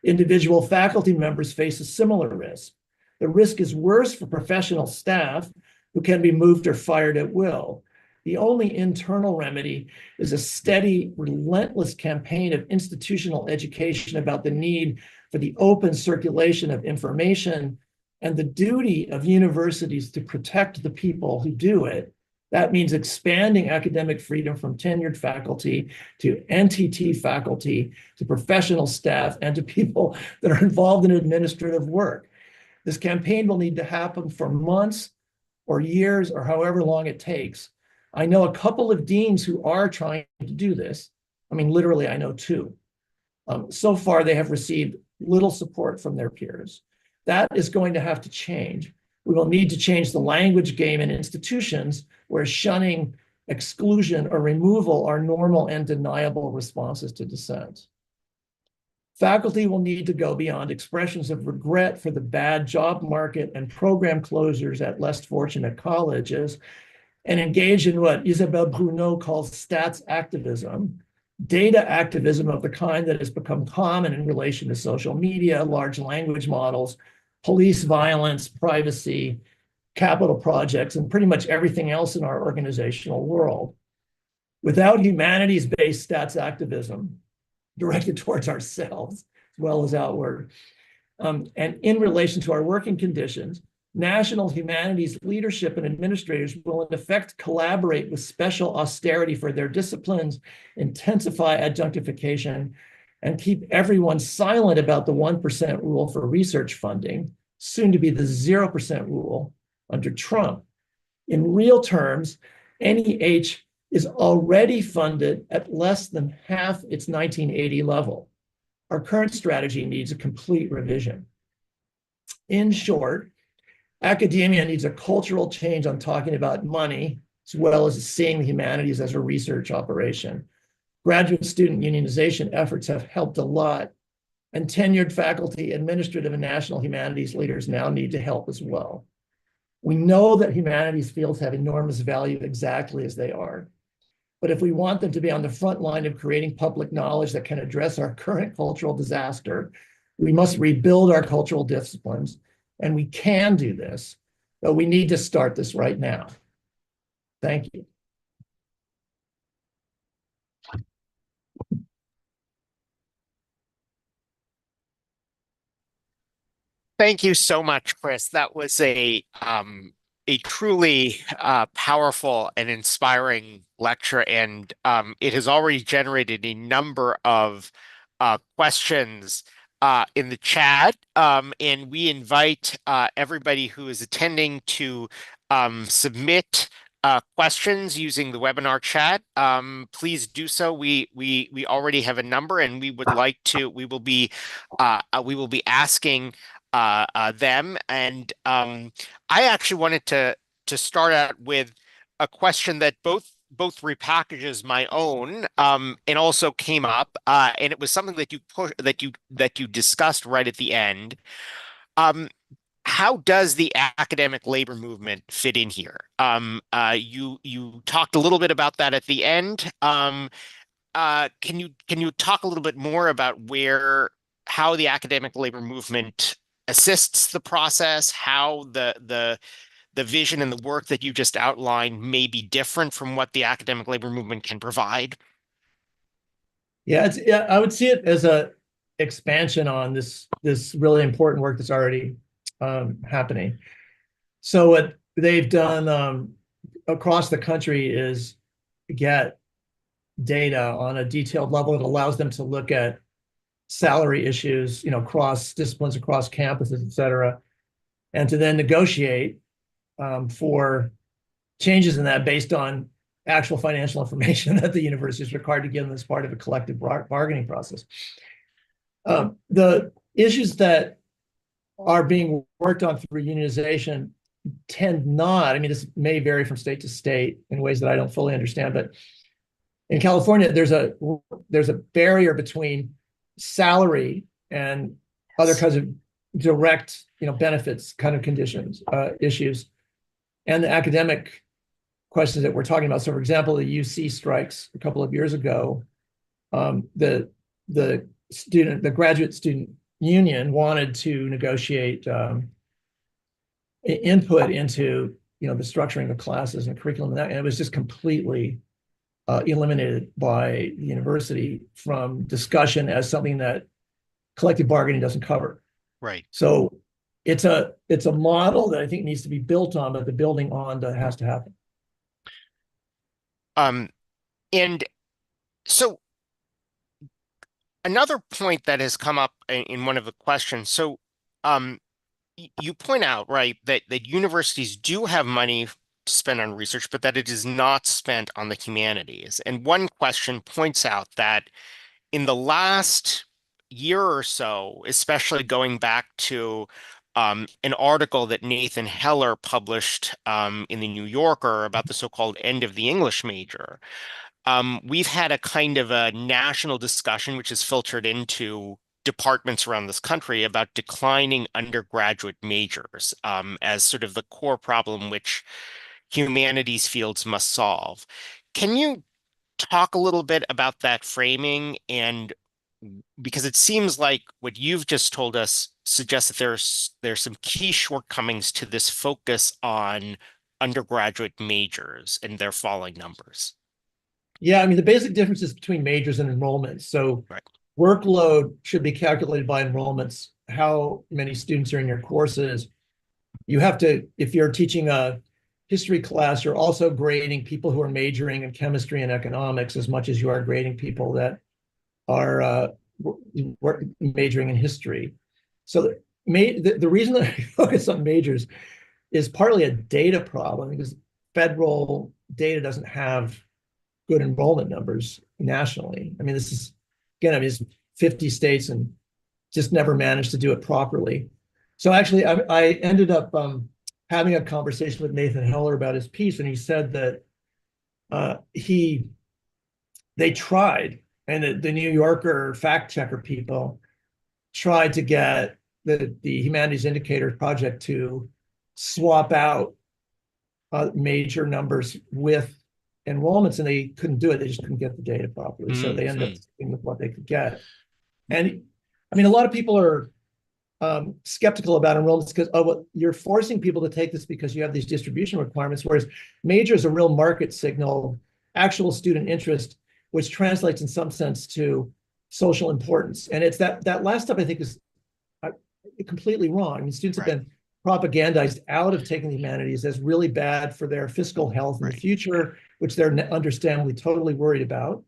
Speaker 3: Individual faculty members face a similar risk. The risk is worse for professional staff who can be moved or fired at will. The only internal remedy is a steady, relentless campaign of institutional education about the need for the open circulation of information and the duty of universities to protect the people who do it. That means expanding academic freedom from tenured faculty to NTT faculty, to professional staff, and to people that are involved in administrative work. This campaign will need to happen for months or years or however long it takes. I know a couple of deans who are trying to do this. I mean, literally, I know two. So far, they have received little support from their peers. That is going to have to change. We will need to change the language game in institutions where shunning, exclusion, or removal are normal and deniable responses to dissent. Faculty will need to go beyond expressions of regret for the bad job market and program closures at less fortunate colleges and engage in what Isabelle Bruno calls stats activism, data activism of the kind that has become common in relation to social media, large language models, police violence, privacy, capital projects, and pretty much everything else in our organizational world. Without humanities-based stats activism directed towards ourselves as well as outward, and in relation to our working conditions, national humanities leadership and administrators will in effect collaborate with special austerity for their disciplines, intensify adjunctification, and keep everyone silent about the 1% rule for research funding, soon to be the 0% rule under Trump. In real terms, NEH is already funded at less than half its 1980 level. Our current strategy needs a complete revision. In short, academia needs a cultural change on talking about money, as well as seeing the humanities as a research operation. Graduate student unionization efforts have helped a lot, and tenured faculty, administrative, and national humanities leaders now need to help as well. We know that humanities fields have enormous value exactly as they are. But if we want them to be on the front line of creating public knowledge that can address our current cultural disaster, we must rebuild our cultural disciplines. And we can do this, but we need to start this right now. Thank you.
Speaker 2: Thank you so much, Chris. That was a truly powerful and inspiring lecture, and it has already generated a number of questions in the chat. And we invite everybody who is attending to submit questions using the webinar chat. Please do so. We already have a number, and we would like to. We will be asking them. And I actually wanted to start out with a question that both repackages my own, and also came up, and it was something that you discussed right at the end. How does the academic labor movement fit in here? You talked a little bit about that at the end. Can you talk a little bit more about how the academic labor movement assists the process, how the vision and the work that you just outlined may be different from what the academic labor movement can provide?
Speaker 3: Yeah, I would see it as a expansion on this really important work that's already happening. So what they've done across the country is get data on a detailed level that allows them to look at salary issues, across disciplines, across campuses, et cetera, and to then negotiate for changes in that based on actual financial information that the university is required to give them as part of a collective bargaining process. The issues that are being worked on through unionization tend not, I mean, this may vary from state to state in ways that I don't fully understand, but in California, there's a barrier between salary and other kinds of direct, benefits kind of conditions, issues, and the academic questions that we're talking about. So, for example, the UC strikes a couple of years ago, the graduate student union wanted to negotiate input into, the structuring of classes and curriculum, and it was just completely eliminated by the university from discussion as something that collective bargaining doesn't cover.
Speaker 2: Right.
Speaker 3: So it's a model that I think needs to be built on, but the building on has to happen.
Speaker 2: And so another point that has come up in one of the questions. So you point out, right, that universities do have money to spend on research, but that it is not spent on the humanities. And one question points out that in the last year or so, especially going back to an article that Nathan Heller published in the New Yorker about the so-called end of the English major, we've had a kind of a national discussion, which has filtered into departments around this country, about declining undergraduate majors as sort of the core problem which humanities fields must solve. Can you talk a little bit about that framing? And because it seems like what you've just told us suggests that there's some key shortcomings to this focus on undergraduate majors and their falling numbers.
Speaker 3: Yeah, I mean, the basic differences between majors and enrollments. So
Speaker 2: Right.
Speaker 3: workload should be calculated by enrollments, how many students are in your courses. You have to, if you're teaching a history class, you're also grading people who are majoring in chemistry and economics as much as you are grading people that are majoring in history. So the reason that I focus on majors is partly a data problem, because federal data doesn't have good enrollment numbers nationally. I mean, this is, again, I mean, it's 50 states and just never managed to do it properly. So actually, I ended up having a conversation with Nathan Heller about his piece, and he said that they tried, and the New Yorker fact checker people tried to get the Humanities Indicators Project to swap out major numbers with enrollments, and they couldn't do it. They just couldn't get the data properly. So they ended up sticking with what they could get. And I mean, a lot of people are skeptical about enrollments because, oh, well, you're forcing people to take this because you have these distribution requirements, whereas major is a real market signal, actual student interest, which translates in some sense to social importance. And it's that last step, I think, is completely wrong. I mean, students have been propagandized out of taking the humanities as really bad for their fiscal health in the future, which they're understandably totally worried about,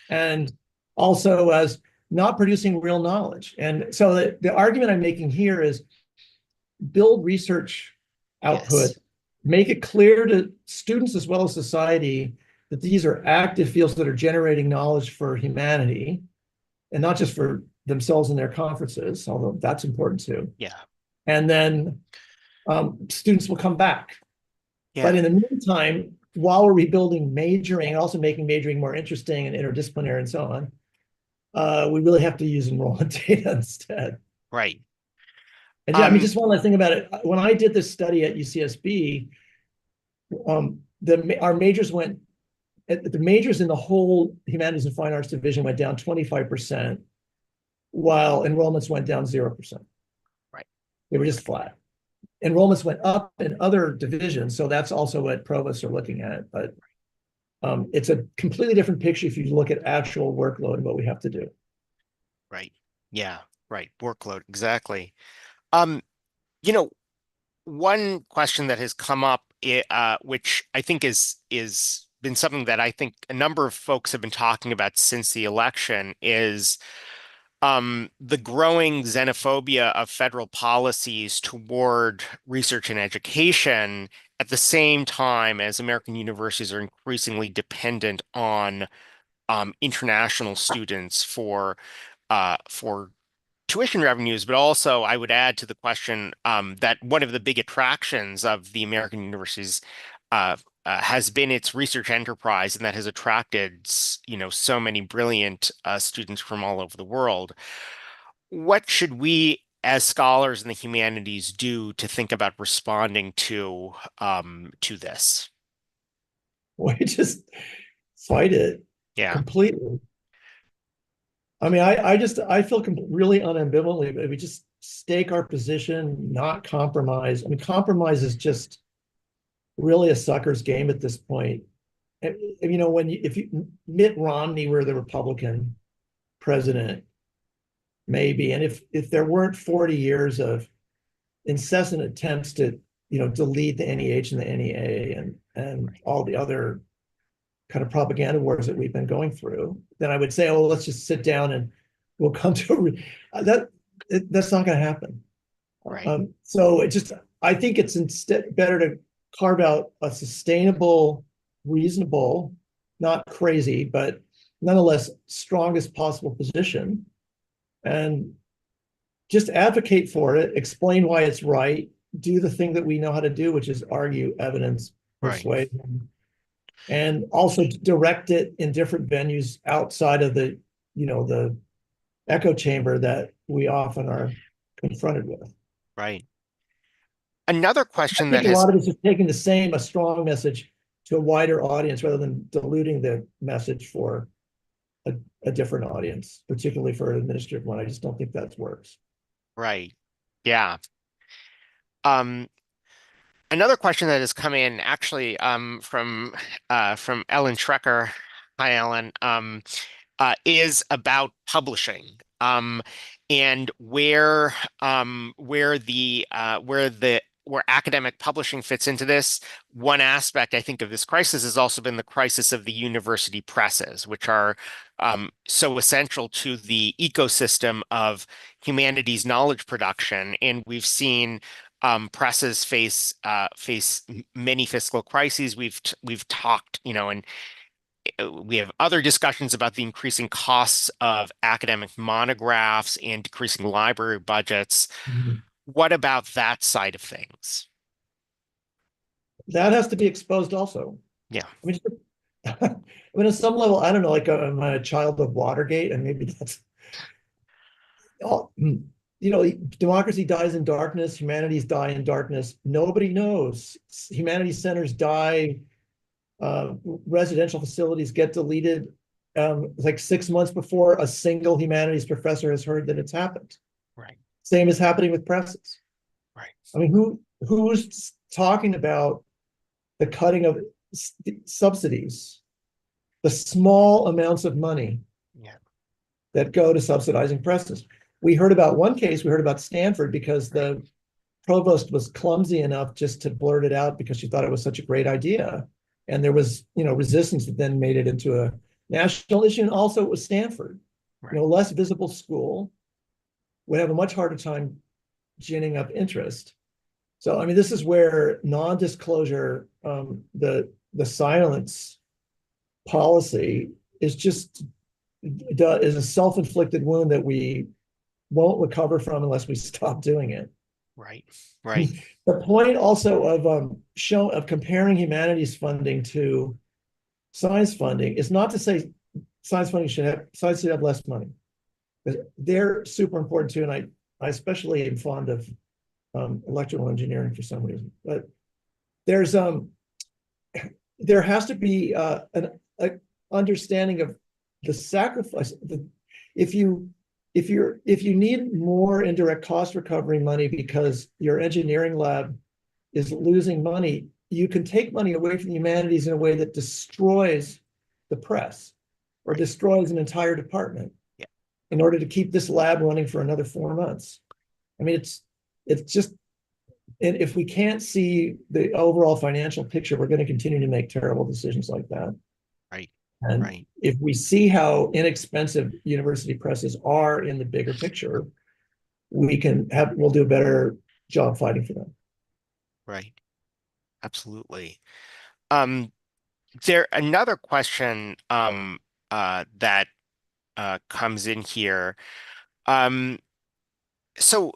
Speaker 3: and also as not producing real knowledge. And so the argument I'm making here is build research output, make it clear to students as well as society that these are active fields that are generating knowledge for humanity, and not just for themselves and their conferences, although that's important too.
Speaker 2: Yeah.
Speaker 3: And then students will come back. Yeah. But in the meantime, while we're rebuilding majoring and also making majoring more interesting and interdisciplinary and so on, we really have to use enrollment data instead.
Speaker 2: Right.
Speaker 3: And yeah, I mean, just one last thing about it. When I did this study at UCSB, our majors went, the majors in the whole Humanities and Fine Arts division went down 25%, while enrollments went down 0%.
Speaker 2: Right.
Speaker 3: They were just flat. Enrollments went up in other divisions, so that's also what provosts are looking at. But it's a completely different picture if you look at actual workload and what we have to do.
Speaker 2: Right. Yeah. Right. Workload. Exactly. One question that has come up, which I think is been something that I think a number of folks have been talking about since the election, is the growing xenophobia of federal policies toward research and education at the same time as American universities are increasingly dependent on international students for tuition revenues. But also, I would add to the question that one of the big attractions of the American universities has been its research enterprise, and that has attracted, so many brilliant students from all over the world. What should we, as scholars in the humanities, do to think about responding to this?
Speaker 3: We just fight it completely. I mean, I feel really unambivalently, but we just stake our position, not compromise. I mean, compromise is just really a sucker's game at this point. And, if Mitt Romney were the Republican president, maybe, and if there weren't 40 years of incessant attempts to, delete the NEH and the NEA and all the other kind of propaganda wars that we've been going through, then I would say, oh, let's just sit down and we'll come to that's not going to happen.
Speaker 2: Right.
Speaker 3: So I think it's instead better to carve out a sustainable, reasonable, not crazy, but nonetheless strongest possible position, and just advocate for it, explain why it's right, do the thing that we know how to do, which is argue, evidence,
Speaker 2: Right.
Speaker 3: persuade, and also direct it in different venues outside of the, the echo chamber that we often are confronted with.
Speaker 2: Right. Another
Speaker 3: I
Speaker 2: question that
Speaker 3: think a
Speaker 2: has,
Speaker 3: lot of it's just taking a strong message to a wider audience rather than diluting the message for a different audience, particularly for an administrative one. I just don't think that works.
Speaker 2: right. Yeah. Another question that has come in actually from Ellen Schrecker. Hi, Ellen. Is about publishing. And where academic publishing fits into this. One aspect I think of this crisis has also been the crisis of the university presses, which are so essential to the ecosystem of humanities knowledge production. And we've seen presses face many fiscal crises. We've talked, and we have other discussions about the increasing costs of academic monographs and decreasing library budgets.
Speaker 3: Mhm.
Speaker 2: What about that side of things?
Speaker 3: That has to be exposed also.
Speaker 2: Yeah,
Speaker 3: I mean, I mean, at some level, I don't know, like I'm a child of Watergate, and maybe that's all. Democracy dies in darkness, humanities die in darkness. Nobody knows. Humanities centers die, residential facilities get deleted like 6 months before a single humanities professor has heard that it's happened.
Speaker 2: right,
Speaker 3: Same is happening with presses.
Speaker 2: right,
Speaker 3: I mean, who's talking about the cutting of subsidies, the small amounts of money
Speaker 2: yeah,
Speaker 3: that go to subsidizing presses? We heard about one case, we heard about Stanford because the provost was clumsy enough just to blurt it out because she thought it was such a great idea. And there was, resistance that then made it into a national issue. And also it was Stanford,
Speaker 2: right,
Speaker 3: less visible school, would have a much harder time ginning up interest. So, I mean, this is where non-disclosure, the silence policy is just is a self-inflicted wound that we won't recover from unless we stop doing it.
Speaker 2: right, right,
Speaker 3: The point also of comparing humanities funding to science funding is not to say science should have less money. They're super important too, and I especially am fond of electrical engineering for some reason. But there's there has to be an understanding of the sacrifice. If you need more indirect cost recovery money because your engineering lab is losing money, you can take money away from the humanities in a way that destroys the press or destroys an entire department
Speaker 2: yeah,
Speaker 3: in order to keep this lab running for another 4 months. I mean, it's just, and if we can't see the overall financial picture, we're going to continue to make terrible decisions like that.
Speaker 2: right,
Speaker 3: And
Speaker 2: right,
Speaker 3: if we see how inexpensive university presses are in the bigger picture, we'll do a better job fighting for them.
Speaker 2: right. Absolutely. Another question that comes in here. So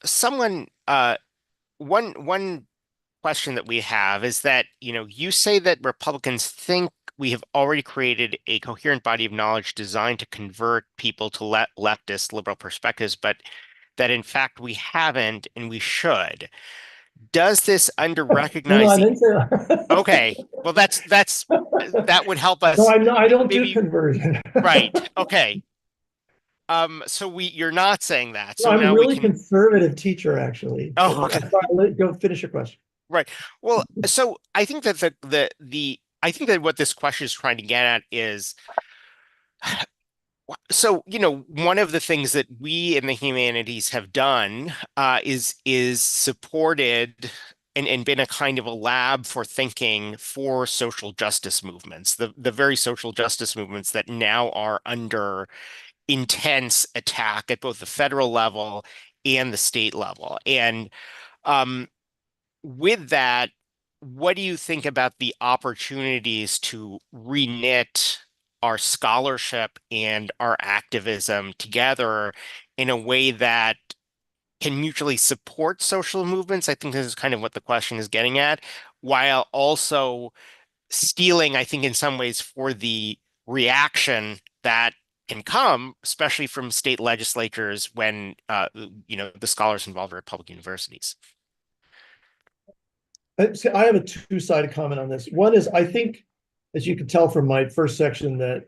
Speaker 2: someone one question that we have is that, you say that Republicans think we have already created a coherent body of knowledge designed to convert people to leftist liberal perspectives, but that in fact we haven't and we should. Does this under
Speaker 3: No,
Speaker 2: recognize
Speaker 3: I
Speaker 2: the
Speaker 3: didn't say that.
Speaker 2: okay, well that would help
Speaker 3: No,
Speaker 2: us
Speaker 3: I don't do
Speaker 2: maybe
Speaker 3: conversion.
Speaker 2: right. Okay. So you're not saying that.
Speaker 3: No,
Speaker 2: So
Speaker 3: I'm a
Speaker 2: now we
Speaker 3: really
Speaker 2: can
Speaker 3: conservative teacher, actually.
Speaker 2: oh
Speaker 3: But
Speaker 2: okay.
Speaker 3: go finish your question.
Speaker 2: Right. Well, so I think that I think that what this question is trying to get at is so, one of the things that we in the humanities have done is supported and been a kind of a lab for thinking for social justice movements, the very social justice movements that now are under intense attack at both the federal level and the state level. And with that, what do you think about the opportunities to reknit our scholarship and our activism together in a way that can mutually support social movements? I think this is kind of what the question is getting at, while also stealing, I think, in some ways for the reaction that can come, especially from state legislatures when the scholars involved are at public universities.
Speaker 3: I have a two-sided comment on this. One is, I think, as you can tell from my first section, that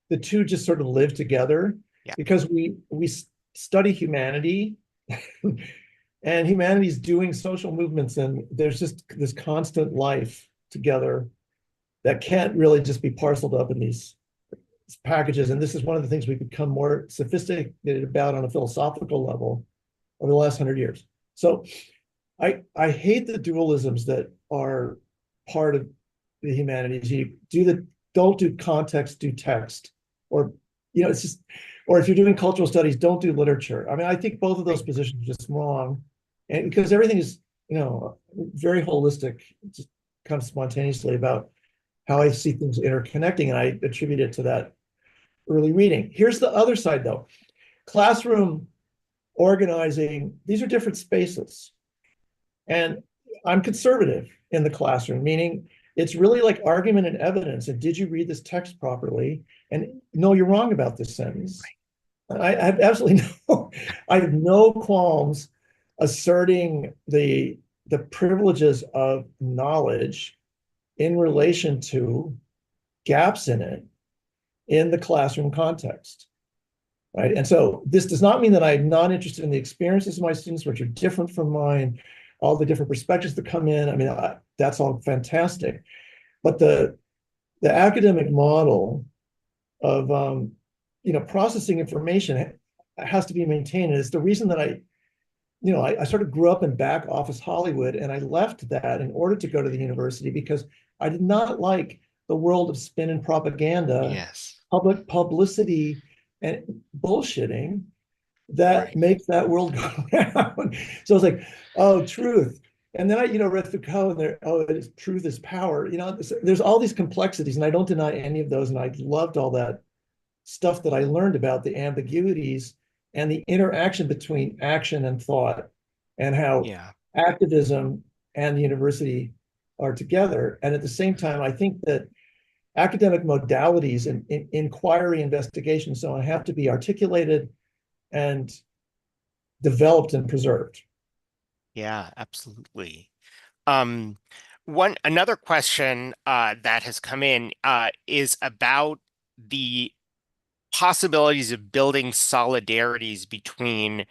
Speaker 3: the two just sort of live together,
Speaker 2: Yeah.
Speaker 3: because we study humanity and humanity's doing social movements, and there's just this constant life together that can't really just be parceled up in these packages. And this is one of the things we've become more sophisticated about on a philosophical level over the last 100 years. So I hate the dualisms that are part of the humanities. Don't do context, do text, or it's just, or if you're doing cultural studies, don't do literature. I mean, I think both of those positions are just wrong, and because everything is very holistic, it just comes spontaneously about how I see things interconnecting, and I attribute it to that early reading. Here's the other side, though. Classroom organizing, these are different spaces. And I'm conservative in the classroom, meaning it's really like argument and evidence. And did you read this text properly? And no, you're wrong about this sentence. I have absolutely I have no qualms asserting the privileges of knowledge in relation to gaps in it in the classroom context. Right. And so this does not mean that I'm not interested in the experiences of my students, which are different from mine, all the different perspectives that come in. I mean, that's all fantastic. But the academic model of processing information has to be maintained. And it's the reason that I sort of grew up in back office Hollywood, and I left that in order to go to the university because I did not like the world of spin and propaganda,
Speaker 2: Yes,
Speaker 3: public publicity, and bullshitting that makes that world go around. So I was like, oh, truth. And then I, read Foucault, and truth is power. There's all these complexities, and I don't deny any of those. And I loved all that stuff that I learned about the ambiguities and the interaction between action and thought, and how activism and the university are together. And at the same time, I think that academic modalities and inquiry, investigation, and so on have to be articulated and developed and preserved.
Speaker 2: Yeah, absolutely. Another question that has come in is about the possibilities of building solidarities between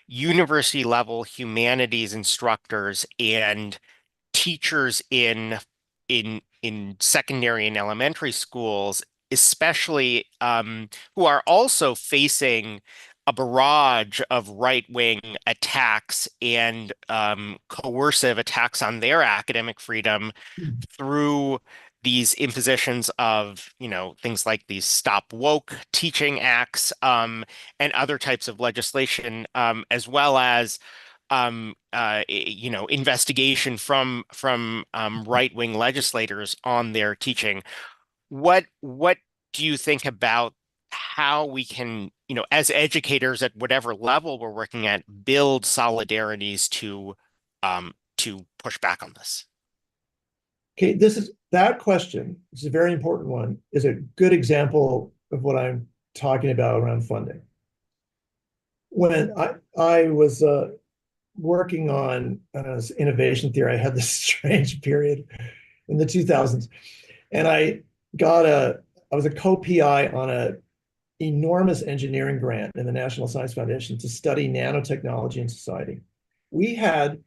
Speaker 2: university level humanities instructors and teachers in secondary and elementary schools, especially who are also facing a barrage of right-wing attacks and coercive attacks on their academic freedom through these impositions of, things like these Stop Woke teaching acts and other types of legislation, as well as investigation from right-wing legislators on their teaching. What do you think about how we can, as educators at whatever level we're working at, build solidarities to push back on this?
Speaker 3: Okay, that question, which is a very important one, is a good example of what I'm talking about around funding. When I was working on innovation theory, I had this strange period in the 2000s, and I was a co-PI on an enormous engineering grant in the National Science Foundation to study nanotechnology in society. We had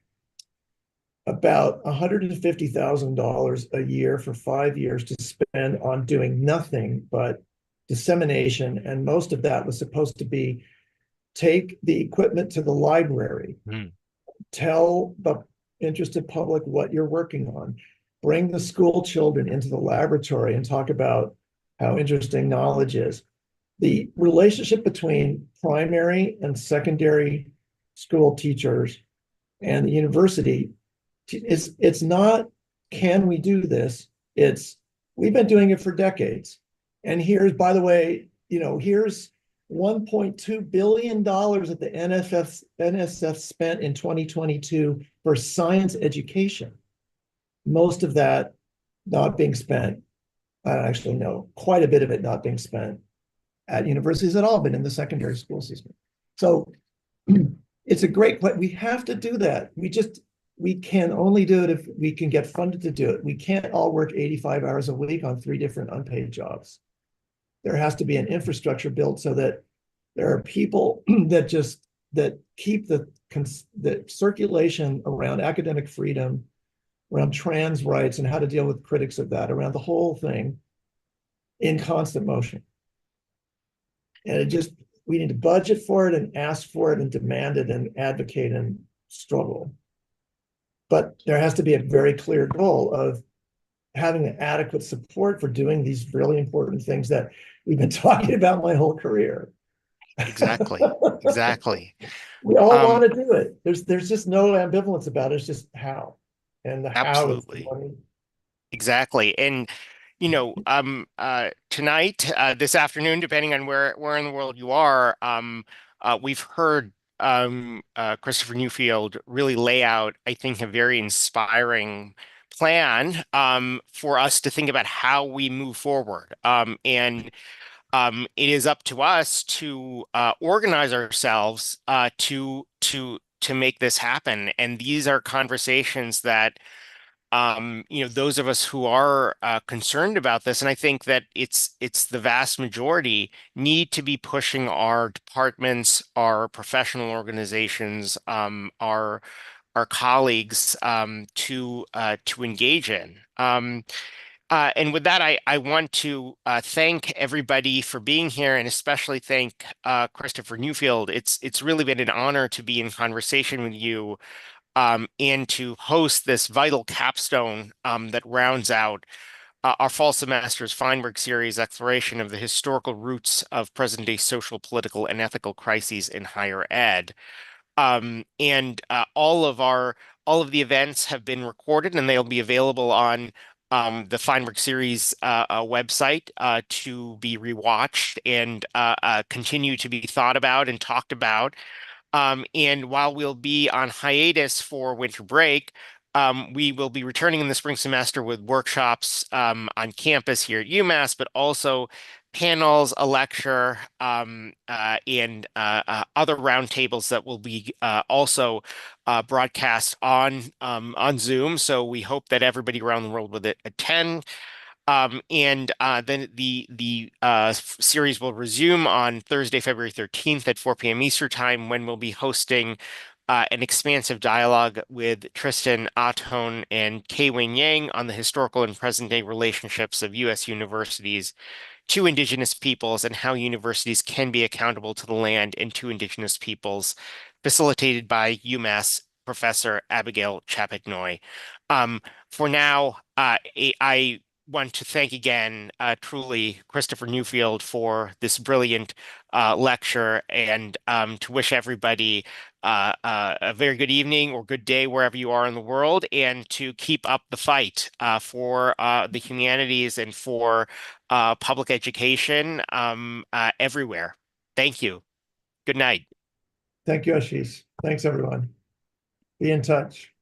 Speaker 3: about $150,000 a year for 5 years to spend on doing nothing but dissemination, and most of that was supposed to be take the equipment to the library, tell the interested public what you're working on, bring the school children into the laboratory and talk about how interesting knowledge is. The relationship between primary and secondary school teachers and the university it's not can we do this? We've been doing it for decades. And here's, by the way, here's $1.2 billion that the NSF spent in 2022 for science education. Most of that not being spent, I actually know, quite a bit of it not being spent at universities at all, but in the secondary school system. So it's a great place. We have to do that. We can only do it if we can get funded to do it. We can't all work 85 hours a week on 3 different unpaid jobs. There has to be an infrastructure built so that there are people that keep the circulation around academic freedom, around trans rights and how to deal with critics of that, around the whole thing in constant motion. And we need to budget for it and ask for it and demand it and advocate and struggle. But there has to be a very clear goal of having adequate support for doing these really important things that we've been talking about my whole career.
Speaker 2: Exactly. Exactly.
Speaker 3: We all want to do it. There's just no ambivalence about it. It's just how. And the how is the
Speaker 2: Absolutely.
Speaker 3: money.
Speaker 2: Exactly. And tonight, this afternoon, depending on where in the world you are, we've heard Christopher Newfield really lay out, I think, a very inspiring plan for us to think about how we move forward. And it is up to us to organize ourselves to make this happen. And these are conversations that those of us who are concerned about this, and I think that it's the vast majority, need to be pushing our departments, our professional organizations, our colleagues to engage in. And with that, I want to thank everybody for being here, and especially thank Christopher Newfield. It's really been an honor to be in conversation with you and to host this vital capstone that rounds out our fall semester's Feinberg Series exploration of the historical roots of present-day social, political, and ethical crises in higher ed. And all of the events have been recorded, and they'll be available on the Feinberg Series website to be rewatched and continue to be thought about and talked about. And while we'll be on hiatus for winter break, we will be returning in the spring semester with workshops on campus here at UMass, but also panels, a lecture, and other roundtables that will be also broadcast on Zoom. So we hope that everybody around the world will attend. And then the series will resume on Thursday, February 13th at 4 p.m. Eastern Time, when we'll be hosting an expansive dialogue with Tristan Atone and Kei Wing Yang on the historical and present-day relationships of U.S. universities to Indigenous peoples and how universities can be accountable to the land and to Indigenous peoples, facilitated by UMass Professor Abigail Chapik-Noy. For now, I want to thank again, truly, Christopher Newfield for this brilliant lecture, and to wish everybody a very good evening or good day wherever you are in the world, and to keep up the fight for the humanities and for public education everywhere. Thank you. Good night.
Speaker 3: Thank you, Asheesh. Thanks, everyone. Be in touch.